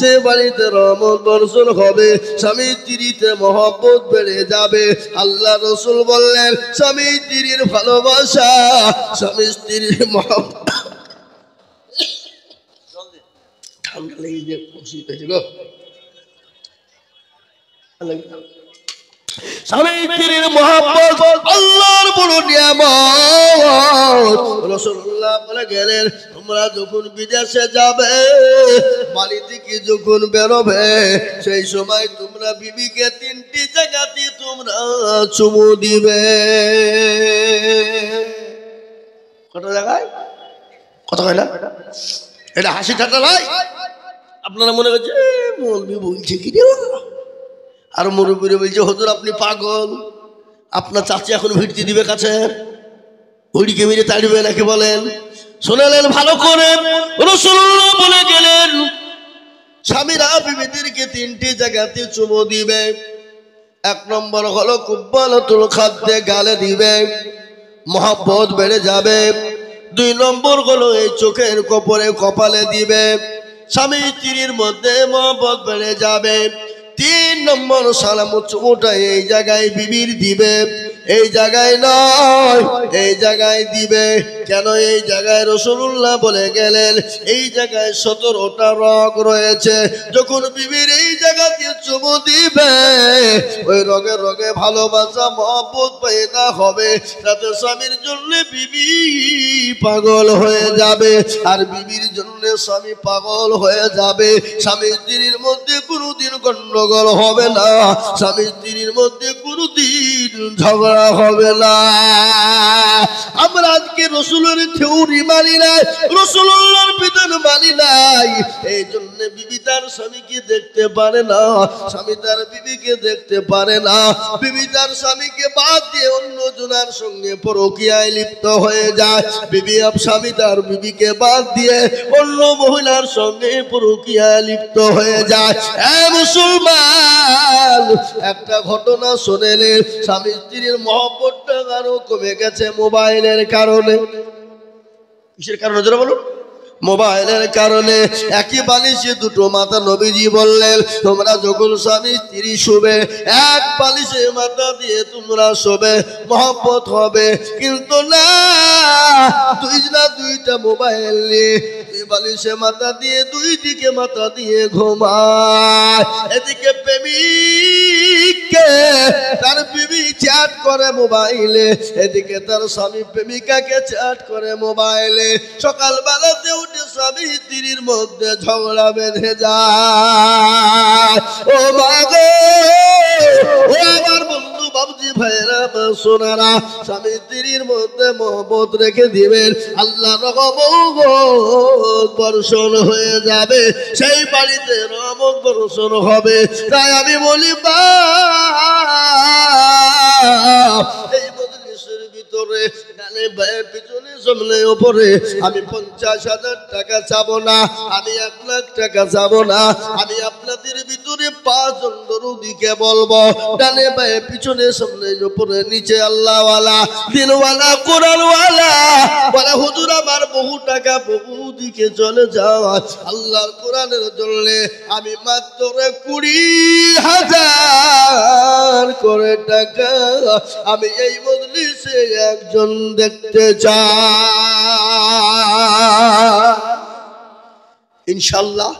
সে বাড়িতে রহমত বর্ষণ হবে, স্বামী স্ত্রীতে মহব্বত বেড়ে যাবে। আল্লাহ রসুল বললেন স্বামী স্ত্রীর ভালোবাসা, স্বামী স্ত্রীর মহব্বত। ঠান্ডা লেগে যে স্বামী স্ত্রীর মহব্বত আল্লাহ বড় নিয়ামত। রাসূলুল্লাহ বলে গেলেন, তোমরা যখন বিদেশে যাবে, বাড়ি থেকে যখন বেরোবে, সেই সময় তোমরা বিবিকে 3টি জায়গাতে তোমরা চুমু দিবে। কত জায়গায়? কত হয় না? এটা হাসি ঠাট্টা নয়। আপনারা মনে করছে মৌলবি বলছে কি রে, আর মুরব্বীরা বলছে হুজুর আপনি পাগল, আপনার চাচি এখন ভিড়তি দিবে কাছে, হুড়িকে মেরে তাড়িবে নাকি বলেন? শুনেলেন ভালো করে, রাসূলুল্লাহ বলে গেলেন স্বামীরা বিবিদেরকে 3টি জায়গাতে চুমু দিবে। 1 নম্বর হলো কুব্বালাতুল খাদ্দে, গালে দিবে, মহব্বত বেড়ে যাবে। 2 নম্বর হলো এই চোখের কোপরে, কপালে দিবে, স্বামী স্ত্রীর মধ্যে মহব্বত বেড়ে যাবে। 3 নম্বর সালাম চুমুটা এই জায়গায় বিবির দিবে, এই জায়গায় নয়, এই জায়গায় দিবে। কেন এই জায়গায়? রাসূলুল্লাহ বলে গেলেন এই জায়গায় 17টা রগ রয়েছে। যখন বিবির এই জায়গাতে চুমু দিবে, ওই রগে রগে ভালোবাসা মহব্বত পয়দা হবে, তাতে স্বামীর জন্য বিবি পাগল হয়ে যাবে, আর বিবির জন্য স্বামী পাগল হয়ে যাবে। স্বামী স্ত্রীর মধ্যে কোনোদিন গন্ডগোল হবে না, স্বামী স্ত্রীর মধ্যে কোনোদিন ঝগড়া হবে না। আমরা আজকে রাসূলের থিওরি মানি নাই, রাসূলুল্লাহর বিধান মানি নাই, এই জন্য বিবি তার স্বামীকে দেখতে পারে না, স্বামী তার বিবিকে দেখতে পারে না, বিবি তার স্বামীকে বাদ দিয়ে অন্য জনের সঙ্গে পরকীয়ায় লিপ্ত হয়ে যায়, স্বামী তার বিবিকে বাদ দিয়ে অন্য মহিলার সঙ্গে পরকীয়ায় লিপ্ত হয়ে যায়। মুসলমান, একটা ঘটনা শুনেলেন, স্বামী স্ত্রীর মহব্বতটা আরো কমে গেছে মোবাইলের কারণে। কিসের কারণে যারা বলুন? মোবাইলের কারণে। একই বালিশে 2টো মাথা। নবীজি বললেন তোমরা যখন স্বামী স্ত্রী শোবে, এক বালিশে মাথা দিয়ে তোমরা শোবে, মহব্বত হবে। কিন্তু না, দুইটা মোবাইল নিয়ে দুই বালিশে মাথা দিয়ে 2 দিকে মাথা দিয়ে ঘুমায়। এদিকে প্রেমিককে তার বিবি চ্যাট করে মোবাইলে, এদিকে তার স্বামী প্রেমিকাকে চ্যাট করে মোবাইলে। সকালবেলাতে উঠে স্বামী স্ত্রীর মধ্যে ঝগড়া বেঁধে যায়। ও মা গো, ও আমার বন্ধু বাবজি ভাইরা সোনারা, স্বামী স্ত্রীর মধ্যে মহব্বত রেখে দিবেন, আল্লাহর রহমত বর্ষণ হয়ে যাবে, সেই বাড়িতে রহমত বর্ষণ হবে। তাই আমি বলি এই মজলিসের ভিতরে ডানে বায়ে পিছনে সামনে উপরে আমি 50,000 টাকা চাবো না, আমি 1 লাখ টাকা চাবো না, আমি আপনাদের ভিতরে 5 জন দরুদিকে বলবো, ডানে বায়ে পিছনে সামনে উপরে নিচে, আল্লাহওয়ালা, দিলওয়ালা, কোরআনওয়ালা বলে হুজুর আমার বহু টাকা বহু দিকে চলে যাওয়া, আল্লাহর কোরআনের জন্য আমি মাত্র 20,000 করে টাকা আমি এই মজলিসে একজন দেখতে চাই। ইনশাআল্লাহ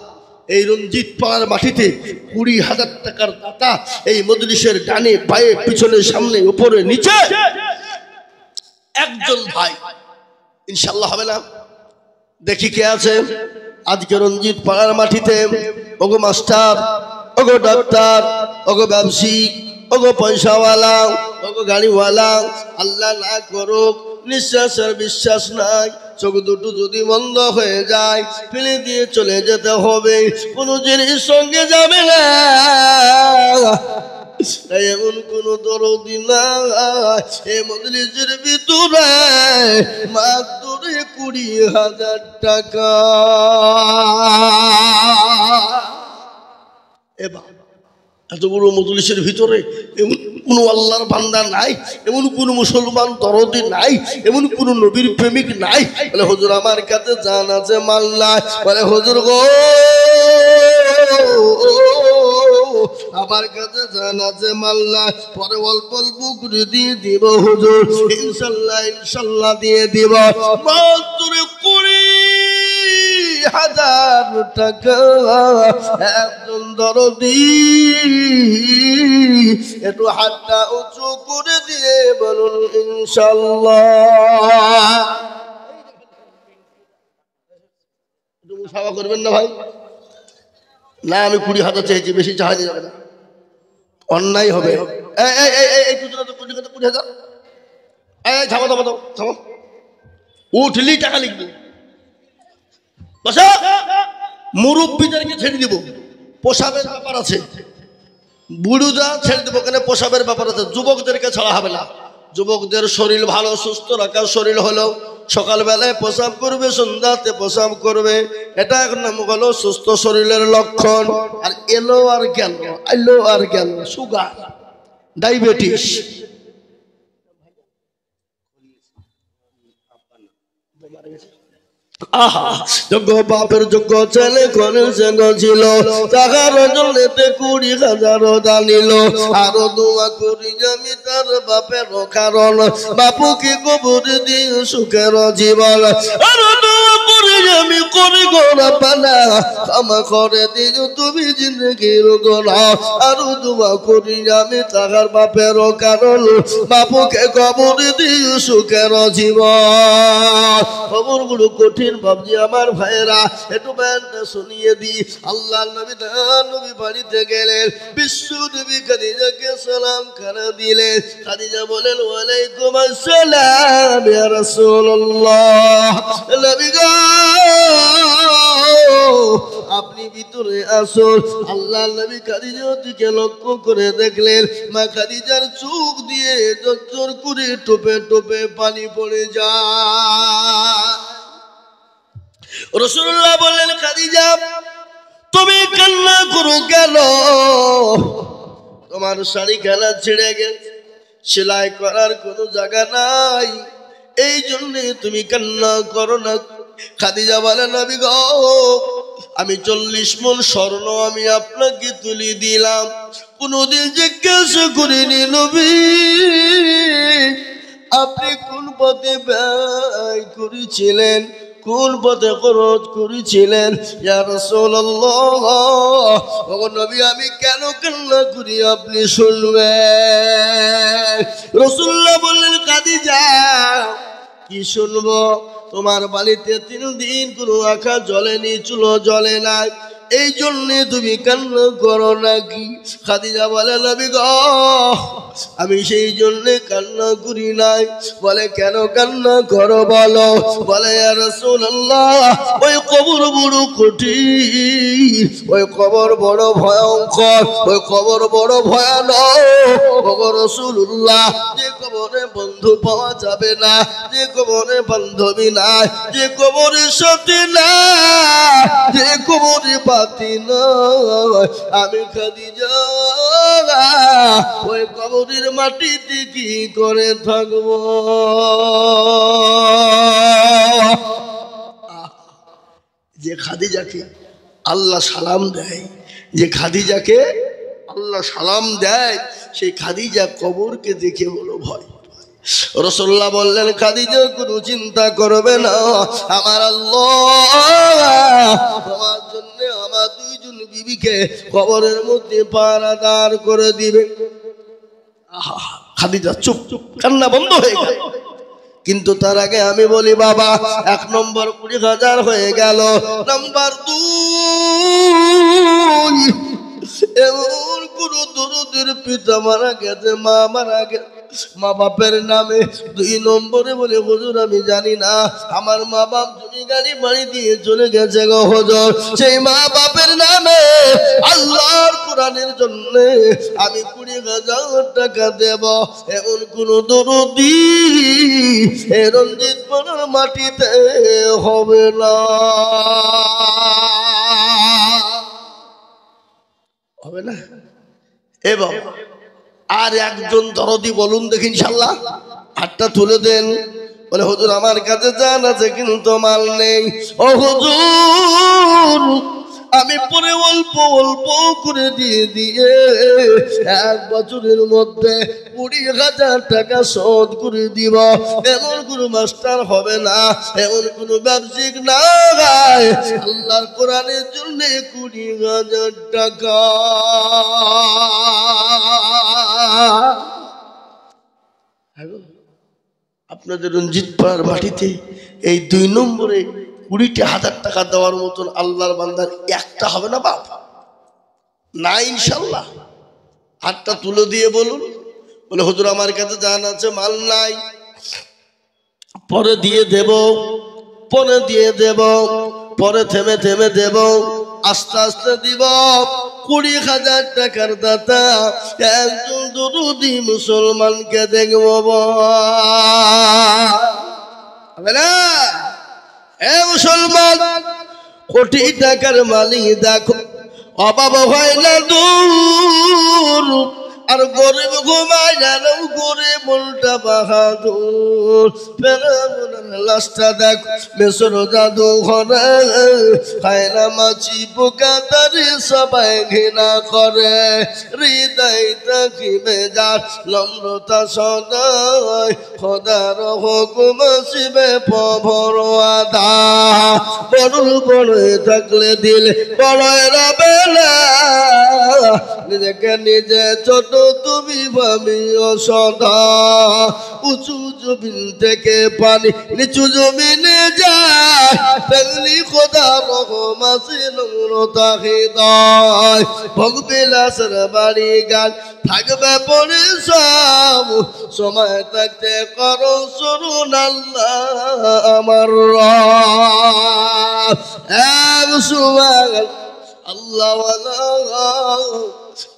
এই রঞ্জিত পাড়ার মাটিতে 20,000 টাকার দাতা এই মজলিসের ডানে বায়ে পিছনে সামনে উপরে নিচে একজন ভাই ইনশাআল্লাহ হবে না? দেখি কে আছে আজকে রঞ্জিত পাড়ার মাটিতে। ওগো মাস্টার, ওগো ডাক্তার, ওগো ব্যবসায়িক, ওগো পয়সাওয়ালা, ওগো গাড়িওয়ালা, আল্লাহ না করুক নিঃশ্বাসের বিশ্বাস নাই, চোখ দুটো যদি বন্ধ হয়ে যায় ফেলে দিয়ে চলে যেতে হবে, কোনো জিনিস সঙ্গে যাবে না, এমন কোন দরদি না এই মজলিসের ভিতরে মাত্র 20,000 টাকা। এত বড় মজলিসের ভিতরে এমন কোন আল্লাহর বান্দা নাই, এমন কোন মুসলমান দরদি নাই, এমন কোন নবীর প্রেমিক নাই বলে হুজুর আমার কাছে জান আছে মাল নাই, বলে হুজুর গো আমার কাছে জান আছে মাল নাই, পরে অল্প অল্প করে দিয়ে দিব হুজুর, ইনশাল্লাহ ইনশাল্লাহ দিয়ে দিব। মাত্র 20,000 টাকা। একজন দরদি একটু হাতটা উঁচু করে দিয়ে বলুন ইনশাআল্লাহ। একটু মুসাফা করবেন না ভাই? না, আমি 20,000 চেয়েছি, বেশি চাওয়া যাবে না, অন্যায় হবে। উঠলি টাকা লিখবো, মুরব্বীদেরকে ছেড়ে দিব, পোশাবের ব্যাপার আছে। বুড়ুদা ছেড়ে দেবো, কেন পোশাবের ব্যাপার আছে। যুবকদেরকে ছাড়া হবে না। যুবকদের শরীর ভালো সুস্থ রাখার শরীর হলো সকালবেলায় প্রসাব করবে, সন্ধ্যাতে প্রসাব করবে, এটা এক নাম হলো সুস্থ শরীরের লক্ষণ। আর এলো আর গেল, এলো আর গেল, সুগার, ডায়াবেটিস, যোগ্য বাপের যোগ্য ছেলে করেছে ছিল, টাকার জন্যতে 20,000 দানিল। আরো দোয়া করি আমি তার বাপের কারণ, বাপুকে কবর দিয়ে সুখের জীবন। আরো দোয়া করি আমি করি গোনা পানা, ক্ষমা করে দিও তুমি জিন্দগির গোনা। আরো দোয়া করি আমি টাকার বাপের কারণ, বাপুকে কবর দিয়ে সুখের জীবন। খবরগুলো কঠিন বাবজি আমার ভাইয়েরা, একটু ব্যানটা শুনিয়ে দি। আল্লাহ নবী বাড়িতে গেলেন, বিশ্ব নবী খাদিজাকে সালাম করে দিলেন। খাদিজা বলেন ওয়ালাইকুম আসসালাম ইয়া রাসূলুল্লাহ। নবী গো আপনি ভিতরে আসুন। আল্লাহ নবী খাদিজার দিকে লক্ষ্য করে দেখলেন, মা খাদিজার চোখ দিয়ে ঝরঝর করে টোপে টোপে পানি পড়ে যায়। রাসূলুল্লাহ বললেন, খাদিজা তুমি কান্না করো কেন? তোমার শাড়ি খেলা ছিঁড়ে গেছে, সেলাই করার কোনো জায়গা নাই, এই জন্যে তুমি কান্না করো না। খাদিজা বলে, নবী গো আমি 40 মণ স্বর্ণ আমি আপনাকে তুলে দিলাম, কোনদিন জিজ্ঞাসা করিনি নবী আপনি কোন পথে ব্যয় করেছিলেন, কোন পথে খরচ করেছিলেন। ইয়া রাসূলুল্লাহ, ওগো নবী আমি কেন কান্না করি আপনি শুনবেন। রাসূলুল্লাহ বললেন, খাদিজা কি শুনবো? তোমার বাড়িতে 3 দিন কোনো আঁখা জ্বলেনি, চুলো জ্বলে নাই, এই জন্যে তুমি কান্না করো নাকি? খাদিজা বলে, নবী গো আমি সেই জন্যে কান্না করি নাই। বলে কেন কান্না করো বলো? বলে ইয়া রাসূলুল্লাহ ওই কবর বড় কঠিন, ওই কবর বড় ভয়ঙ্কর, ওই কবর বড় ভয়ানক। ওগো রাসূলুল্লাহ যে কবরে বন্ধু পাওয়া যাবে না, যে কবরে বান্ধবী নাই, যে কবরে সাথী নাই, যে কবরে পাতি নয়, আমি খাদিজা ওই কবরের মাটিতে কি করে থাকবো? যে খাদিজাকে আল্লাহ সালাম দেয়, যে খাদিজাকে আল্লাহ সালাম দেয়, সেই খাদিজা কবরকে দেখে বলো ভয়। রাসূলুল্লাহ বললেন, খাদিজা কোনো চিন্তা করবে না, আমার আল্লাহ তোমার জন্য আমার 2 জন বিবিকে কবরের মধ্যে পাহারাদার করে দিবে। খাদিজা চুপ, কান্না বন্ধ হয়ে গেল। কিন্তু তার আগে আমি বলি বাবা, 1 নম্বর 20,000 হয়ে গেল। নাম্বার 2, এমন কোন দরদের পিতা মারা গেছে, মা মারা গেছে, মা বাপের নামে 2 নম্বরে বলে হুজুর আমি জানি না, আমার মা বাপ জমি গাড়ি বাড়ি দিয়ে চলে গেছে গো হুজুর, সেই মা বাপের নামে আল্লাহর কোরআনের জন্য আমি 20,000 টাকা দেব। এমন কোন দরদি এ রঞ্জিত পাড়ার মাটিতে হবে না, হবে না। এবং আর একজন দরদি বলুন দেখি ইনশাআল্লাহ, হাতটা তুলে দেন। বলে হুজুর আমার কাছে জান আছে কিন্তু মাল নেই। ও হুজুর আমি পরে অল্প অল্প করে দিয়ে দিয়ে 1 বছরের মধ্যে 20,000 টাকা শোধ করে দিব। এমন কোন মাস্টার হবে না, এমন কোন ব্যবসায়িক না গায় আল্লাহর কোরআনের জন্য 20,000 টাকা। আপনাদের রঞ্জিত পাড়ার মাটিতে এই 2 নম্বরে 20,000 টাকা দেওয়ার মতন আল্লাহর বান্দার একটা হবে না বাপ? না ইনশাল্লাহ। হাতটা তুলে দিয়ে বলুন। বলে হুজুর আমার কাছে জান আছে, মাল নাই, পরে দিয়ে দেব, পরে দিয়ে দেব, পরে থেমে থেমে দেব, আস্তে আস্তে দিব। 20,000 টাকার দাতা একজন দরুদি মুসলমানকে দেখব না। এ মুসলমান, কোটি টাকার মালিক দেখো, অভাব হয় না দূর, আর গরিব ঘুমায় জানো করে মনটা বাহাদুর। ফেরাউনের লাশটা দেখো মেসর জাদু ঘরে, খায় না মাছি পোকা তারে সবাই ঘৃণা করে। হৃদয় থাকিবে যার নম্রতা সদায়, খোদার হুকুম শিবে পবর আদা। বড় বড় থাকলে দিল বড় রবে না, নিজেকে নিজে ছোট তুমি ভাবিও সদা। উঁচু জমিন থেকে পানি নিচু জমিনে যায়, তেমনি খোদা রহম আছে নম্রতা হৃদয়। ভোগবিলাসের বাড়ি গান থাকবে পরে সব, সময় থাকতে করো শুনুন আল্লাহ আমার রব। এক সুবহান আল্লাহ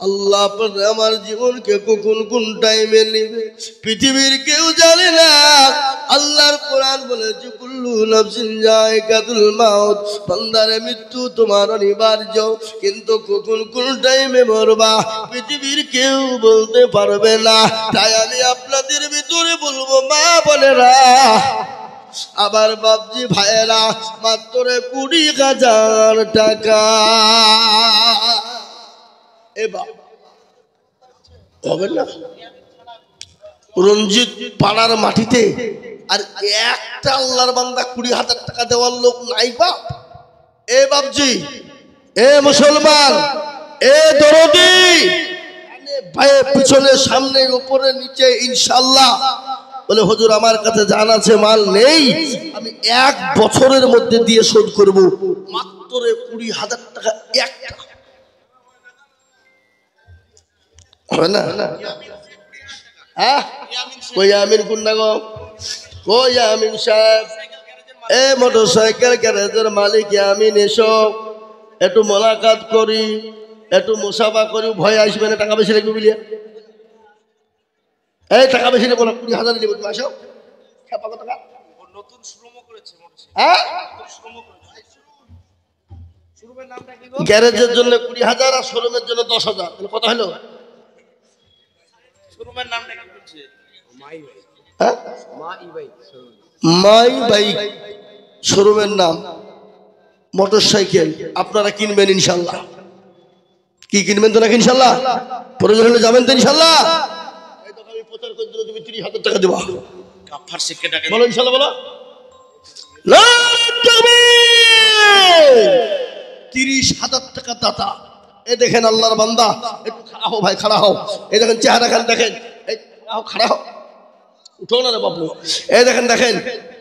আল্লাহ আমার জীবনকে কখন কোন টাইমে নিবে পৃথিবীর কেউ জানে না। আল্লাহর কোরআন বলেছে কুল্লু নাফসিন যায়কাতুল মাউত, বান্দারে মৃত্যু তোমার অনিবার্য, কিন্তু কখন কোন টাইমে মরবা পৃথিবীর কেউ বলতে পারবে না। তাই আমি আপনাদের ভিতরে বলবো, মা বোনেরা, আবার বাপজি ভাইয়েরা, মাত্র 20,000 টাকা। এবার হবে না রঞ্জিত পাড়ার মাটিতে আর একটা আল্লাহর বান্দা 20,000 টাকা দেওয়ার লোক নাই বাপ? এ বাপজি, এ মুসলমান, এ দরদি, ভাইয়ের পিছনে সামনে উপরে নিচে ইনশাআল্লাহ। বলে হুজুর আমার কাছে জান আছে, মাল নেই, আমি 1 বছরের মধ্যে দিয়ে শোধ করব। মাত্র 20,000 টাকা একটা হবে না? হ্যাঁ, কই আমিন কোন না গো? কই আমিন সাহেব? এ মোটরসাইকেল গ্যারেজের মালিক আমিন, এসো একটু মোলাকাত করি, একটু মুসাফা করি। ভয় আসবে না, টাকা বেশি লাগবে বুঝলিয়া? এই টাকা বেশি নেবো না, 20,000 নেবো। তুমি আসো। হ্যাঁ, গ্যারেজের জন্য 20,000 আর শোরুমের জন্য 10,000, কত হলো? মাই বাইক শোরুমের নাম। মোটরসাইকেল আপনারা কিনবেন ইনশাল্লাহ? কি কিনবেন তো নাকি ইনশাল্লাহ? প্রয়োজন হলে যাবেন তো ইনশাল্লাহ? এই তো আমি প্রচার করে দিলে তুমি 30,000 টাকা দেবা। কাফার শিক্ষা টাকা বলো ইনশাল্লাহ, বলো। 30,000 টাকা দাতা। এ দেখেন আল্লাহর বান্দা, একটু খাড়া হও ভাই, খাড়া হও। এই দেখেন চেহারা খান, দেখেন, এই খাড়া হও, উঠো না রে বাবু। এই দেখেন, দেখেন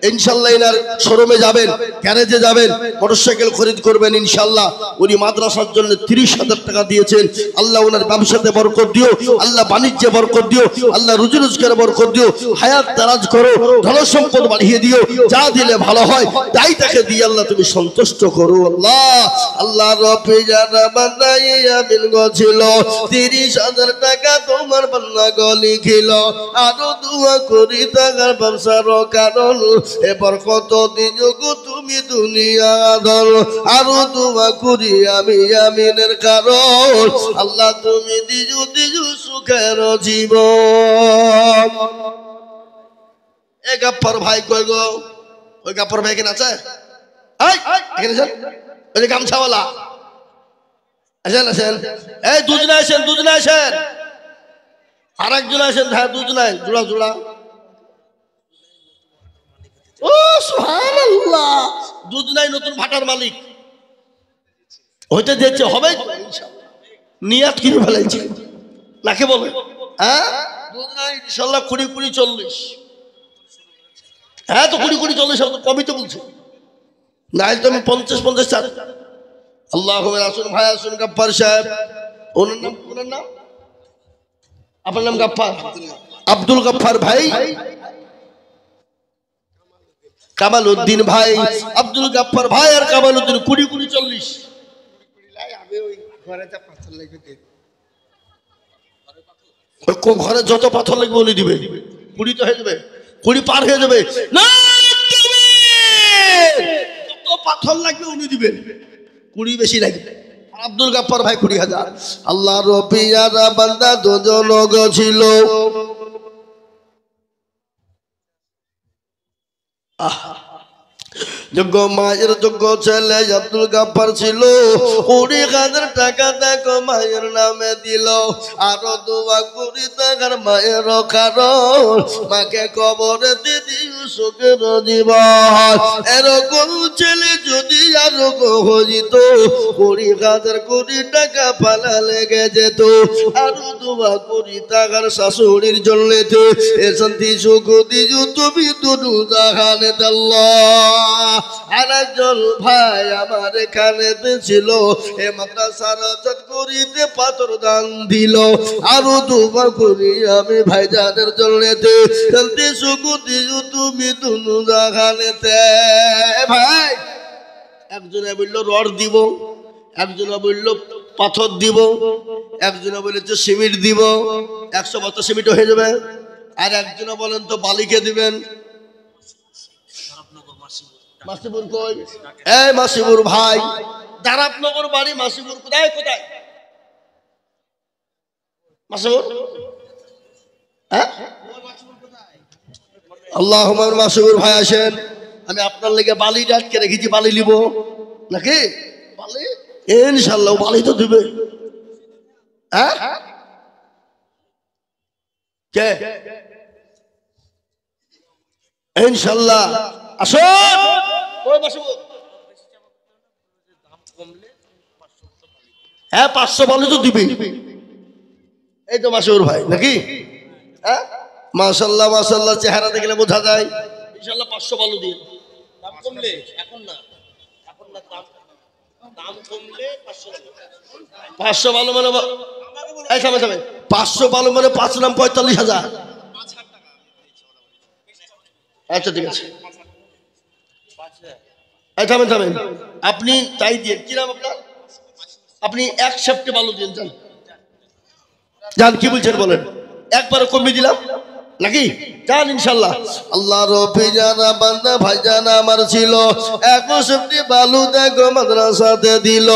ইনশাল্লাহ এনার শোরুমে যাবেন, গ্যারেজে যাবেন, মোটরসাইকেল খরিদ করবেন ইনশাল্লাহ। উনি মাদ্রাসার জন্য 30,000 টাকা দিয়েছেন। আল্লাহ ওনার ব্যবসাতে বরকত দিও, আল্লাহ বাণিজ্যে বরকত দিও, আল্লাহ রুজি রোজগারে বরকত দিও, হায়াত দারাজ করো, ধন সম্পদ বাড়িয়ে দিও। যা দিলে ভালো হয় তাই তাকে দিয়ে আল্লাহ তুমি সন্তুষ্ট করো। আল্লাহ আল্লাহ রব্বি জানা বান্দাই আমিন গছিল, 30,000 টাকা তোমার বান্দা গলি খিল। আরো দোয়া করি টাকার ব্যবসার কারণ, এবার কত দিন গো তুমি দুনিয়া ধর। আরো দোয়া করি আমি আমিনের কারণ, আল্লাহ তুমি দিজু দিজু সুখের জীবন। এ গাপ্পর ভাই কই গো? ওই গাপ্পর ভাই কেন আছে? এখানে গামছাওয়ালা আসেন আসেন, এই দুজনে আসেন, দুজনে আসেন, আর একজন আসেন, হ্যাঁ দুজনে জোড়া জোড়া। ও সুবহানাল্লাহ, দুজনাই নতুন ভাটার মালিক হইতে দিচ্ছে, হবে নিয়াত কিনে ফেলাইছে নাকে বলে, হ্যাঁ দুজনাই ইনশাল্লাহ 20-40। হ্যাঁ তো 20-40 কবি তো বলছে, নাইলে তো আমি 50-50 চার। আল্লাহ আসুন ভাই, আসুন গাফফার সাহেব, ওনার নাম, ওনার নাম, আপনার নাম গাফফার, আব্দুল গাফফার ভাই, কামাল উদ্দিন ভাই, আব্দুল গাফফার ভাই আর কামাল উদ্দিন 20-40। ঘরে যত পাথর লাগবে উনি দিবে, 20 তো হয়ে যাবে, 20 পার হয়ে যাবে না, যত পাথর লাগবে উনি দিবেন, 20 বেশি লাগবে। আব্দুল গাফফার ভাই 20,000। আল্লাহ রবিয়ারা বান্দা দুজন ছিল, যোগ্য মায়ের যোগ্য ছেলে আব্দুল গাফফার ছিল। 20,000 টাকা দেখো মায়ের নামে দিল, আরো দোয়া করি টাকার মায়ের কারণ মাকে কবরে দিদি সুখের জীবন। এরকম ছেলে যদি আরো হইত, 20,000 কোটি টাকা পালা লেগে যেত। আরো দোয়া করি টাকার শাশুড়ির জন্য এ শান্তি সুখ দিজু তুমি দুনু জাহানে আল্লাহ। আর একজন ভাই আমার এখানে ছিল, এ মাদ্রাসার চাঁদ করিতে পাথর দান দিল। আরো দোয়া করি আমি ভাইজানের জন্যতে শান্তি সুখ দিজু তুমি দুনু জাহানেতে। ভাই একজনে বলল রড দিব, একজনে বলল পাথর দিব, একজনে বলেছে সিমেন্ট দিব, 100 বস্তা সিমেন্ট হয়ে যাবে। আর একজনে বলেন তো বালিকে দিবেন। মাসিবুর কই? এই মাসিবুর ভাই, দারাপনগর বাড়ি। মাসিবুর কোথায় কোথায়? মাসিবুর, হ্যাঁ আল্লাহ মাসিবুর ভাই আসেন, আমি আপনার লেগে বালি আটকে রেখেছি, বালি নিব নাকি? বালি ইনশাল্লাহ বালি তো দিবে। হ্যাঁ কে? ইনশাল্লাহ আসুন। হ্যাঁ 500 বালি তো দিবে। এই তো মাসুর ভাই নাকি? হ্যাঁ মাশাআল্লাহ মাশাআল্লাহ, চেহারা দেখলে বোঝা যায়। ইনশাআল্লাহ 500 বালু দিন। দাম কমলে এখন না, এখন না, দাম কমলে 500 বালু মানে, এই থামে থামে, 500 বালু মানে 5 নাম 45,000। আচ্ছা ঠিক আছে, এই থামেন থামেন, আপনি তাই দিয়ে কি নাম আপনার? আপনি 1 সেপ্টে বালু দিন, যান যান, কি বলছেন বলেন, একবারে কমিয়ে দিলাম নাকি? যান ইনশাল্লাহ। আল্লাহ রবি জানা বান্দা ভাইজান আমার ছিল, 1 সেপ্টে বালু দেখো মাদ্রাসাতে দিল।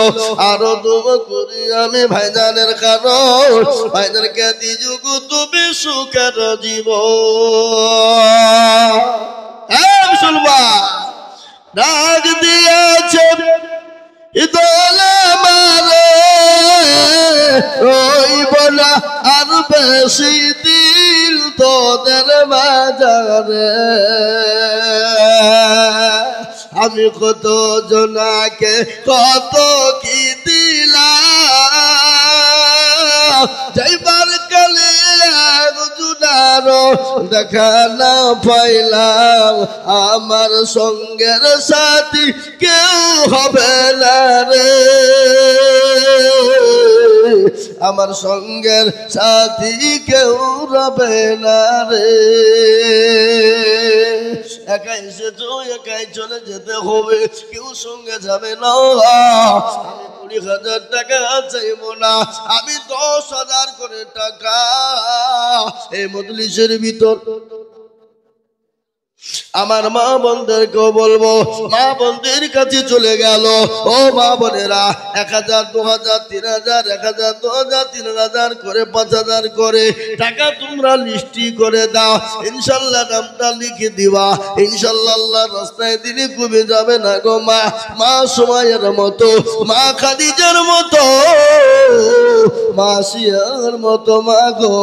আরো দোয়া করি আমি ভাইজানের কারণ ভাইজানকে দিযুক তুমি সুখের জীবন। হ্যাঁ মুসলমান, ডাক দিয়েছে দলে মারে, রইব না আর বেশি দিল তোদের বাজারে। আমি কত জনাকে কত কি দিলাম, যাইবার কালে একজনারও দেখা না পাইলাম। আমার সঙ্গের সাথী কেউ হবে না রে, আমার সঙ্গের সাথী কেউ রবে না রে। একাই এসেছো, একাই চলে যেতে হবে, কেউ সঙ্গে যাবে না। আমি 20,000 টাকা চাইব না, আমি 10,000 করে টাকা এই মজলিসের ভিতর আমার মা বোনদেরকেও বলবো, মা বোনদের কাছে চলে গেল। ও মা বোনেরা, 1000 2000 3000 1000 2000 3000 করে 5000 করে টাকা তোমরা লিস্টি করে দাও। ইনশাল্লাহ নামটা লিখে দিবা। ইনশাল্লাহ আল্লাহর রাস্তায় দিনে কমে যাবে না গো মা। মা সময়ের মতো, মা খাদিজার মতো, মা সিয়ার মতো মা গো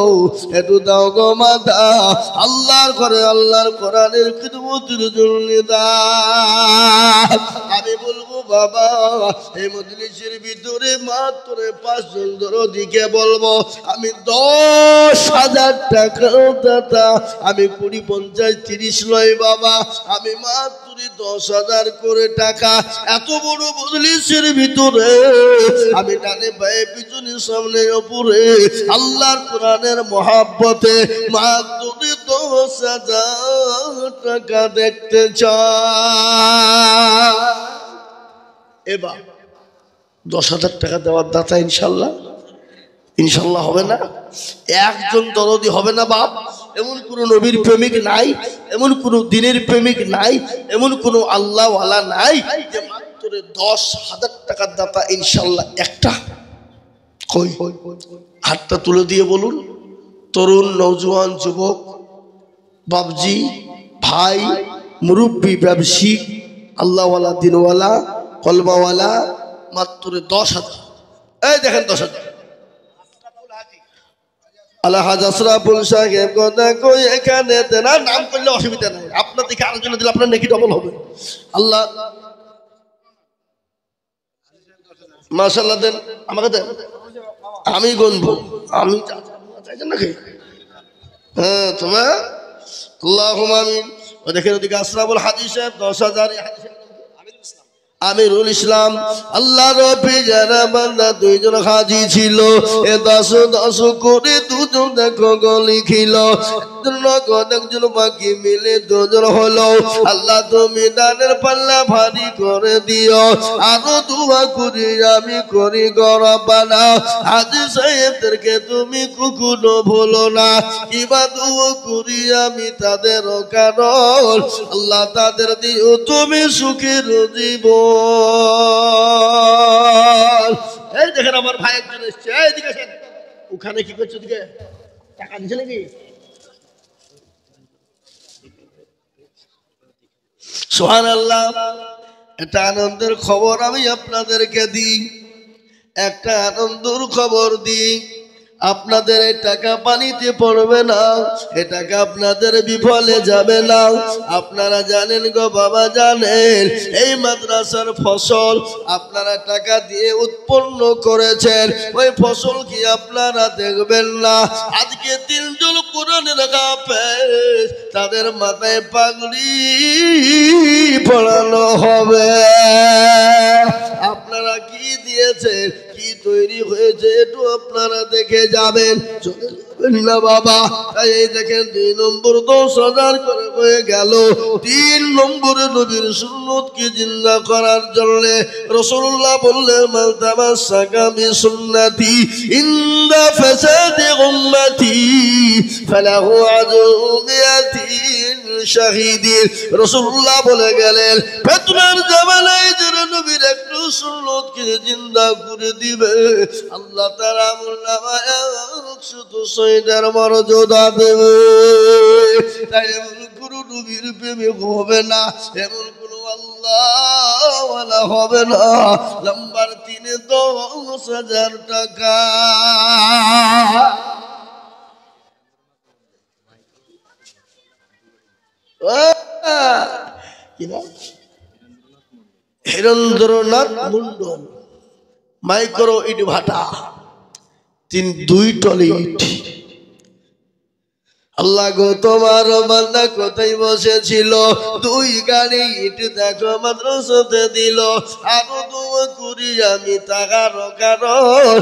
একটু দাও গো মা দাও। আল্লাহর ঘরে আল্লাহর কোরআনের খিদমতের জন্য দাও। আমি বলবো বাবা, এই মজলিসের ভিতরে মাত্র 5 জন দরদিকে বলবো, আমি 10,000 টাকা দাতা, আমি 20 50 30 নয় বাবা, আমি মাত্র 10,000 করে টাকা এত বড় মজলিসের ভিতরে আমি ডানে পায়ে পিছনে সামনে উপরে আল্লাহর কোরআনের মহাব্বতে মাত্র 10,000 টাকা দেখতে চাই। এবার 10,000 টাকা দেওয়ার দাতা ইনশাল্লাহ ইনশাল্লাহ হবে না? একজন দরদি হবে না বাপ? এমন কোন নবীর প্রেমিক নাই, এমন কোন দিনের প্রেমিক নাই, এমন কোন আল্লাহওয়ালা নাই যে মাত্র 10,000 টাকার দাতা ইনশাল্লাহ একটা? কই হাতটা তুলে দিয়ে বলুন। তরুণ নওজোয়ান যুবক বাবজি ভাই মুরব্বী ব্যবসায়িক আল্লাহওয়ালা দিনওয়ালা কলমাওয়ালা মাত্র 10,000। এই দেখেন 10,000 আলহাজ আশরাফুল সাহেব কথা কই এখানে দেন। নাম করলে অসুবিধা নাই, আপনার দিকে আলোচনা দিলে আপনার নেকি ডবল হবে। আল্লাহ মাশাআল্লাহ দেন, আমাকে দেন, আমি গুনবো। আমি চাইছেন নাকি? হ্যাঁ তোমা আল্লাহুম্মা আমিন। ও দেখেন ওদিকে আশরাফুল হাজি সাহেব 10,000। আমিরুল ইসলাম আল্লাহ রবি যারা বান্দা 2 জন হাজি ছিল, এ 10 করে 2 জন দেখো লিখিল, একজন বাকি মিলে 2 জন হলো। আল্লাহ তুমি দানের পাল্লা ভারী করে দিও, আরো দোয়া করি আমি করি গরবানা। হাজি সাহেবদেরকে তুমি কখনো ভুলো না, কিবা দোয়া করি আমি তাদের কারণ আল্লাহ তাদের দিও তুমি সুখের জীবন। এই দেখেন আমার ভাই একজন এসছে, এইদিকে আসেন। ওখানে কি করছো? দিকে টাকা দিচ্ছে নাকি? সুবহানাল্লাহ। এটা আনন্দের খবর আমি আপনাদেরকে দিই, একটা আনন্দের খবর দিই। আপনাদের এই টাকা পানিতে পড়বে না, এ টাকা আপনাদের বিফলে যাবে না। আপনারা জানেন গো বাবা, জানেন এই মাদ্রাসার ফসল আপনারা টাকা দিয়ে উৎপন্ন করেছেন, ওই ফসল কি আপনারা দেখবেন না? আজকে 3 জন কোরআনের হাফেজ, তাদের মাথায় পাগড়ি পড়ানো হবে। আপনারা কি দিয়েছেন, কি তৈরি হয়েছে একটু আপনারা দেখে যাবেন, চলে যাবেন না বাবা। তাই এই দেখেন 2 নম্বর 10,000 করে হয়ে গেল। 3 নম্বরে নবীর সুন্নতকে জিন্দা করার জন্য রাসূলুল্লাহ বললেন, মান তামাসসাকা বিসুন্নতি ইনদা ফাসাদি উম্মতি ফালাহু আজরু মিয়াতিন শাহীদিন। রাসূলুল্লাহ বলে গেলেন, ফিতনার জামানায় যারা নবীর একটু সুন্নতকে জিন্দা করে দিবে, আল্লাহ তাআলা আমলনামায় 100 মর্যাদা দেবে। তাই এমন কোন নবীর প্রেমে হবে না, এমন কোন আল্লাহওয়ালা হবে না নাম্বার 3 10,000 টাকা। হীরেন্দ্রনাথ মন্ডল মাইক্রো ইট ভাটা 2 টলি ইট। আল্লাহ গো তোমার বান্দা কোথায় বসেছিল, 2 গাড়ি ইট দেখো মাদ্রাসাতে দিল, আরো দোয়া করি আমি তাহার কারণ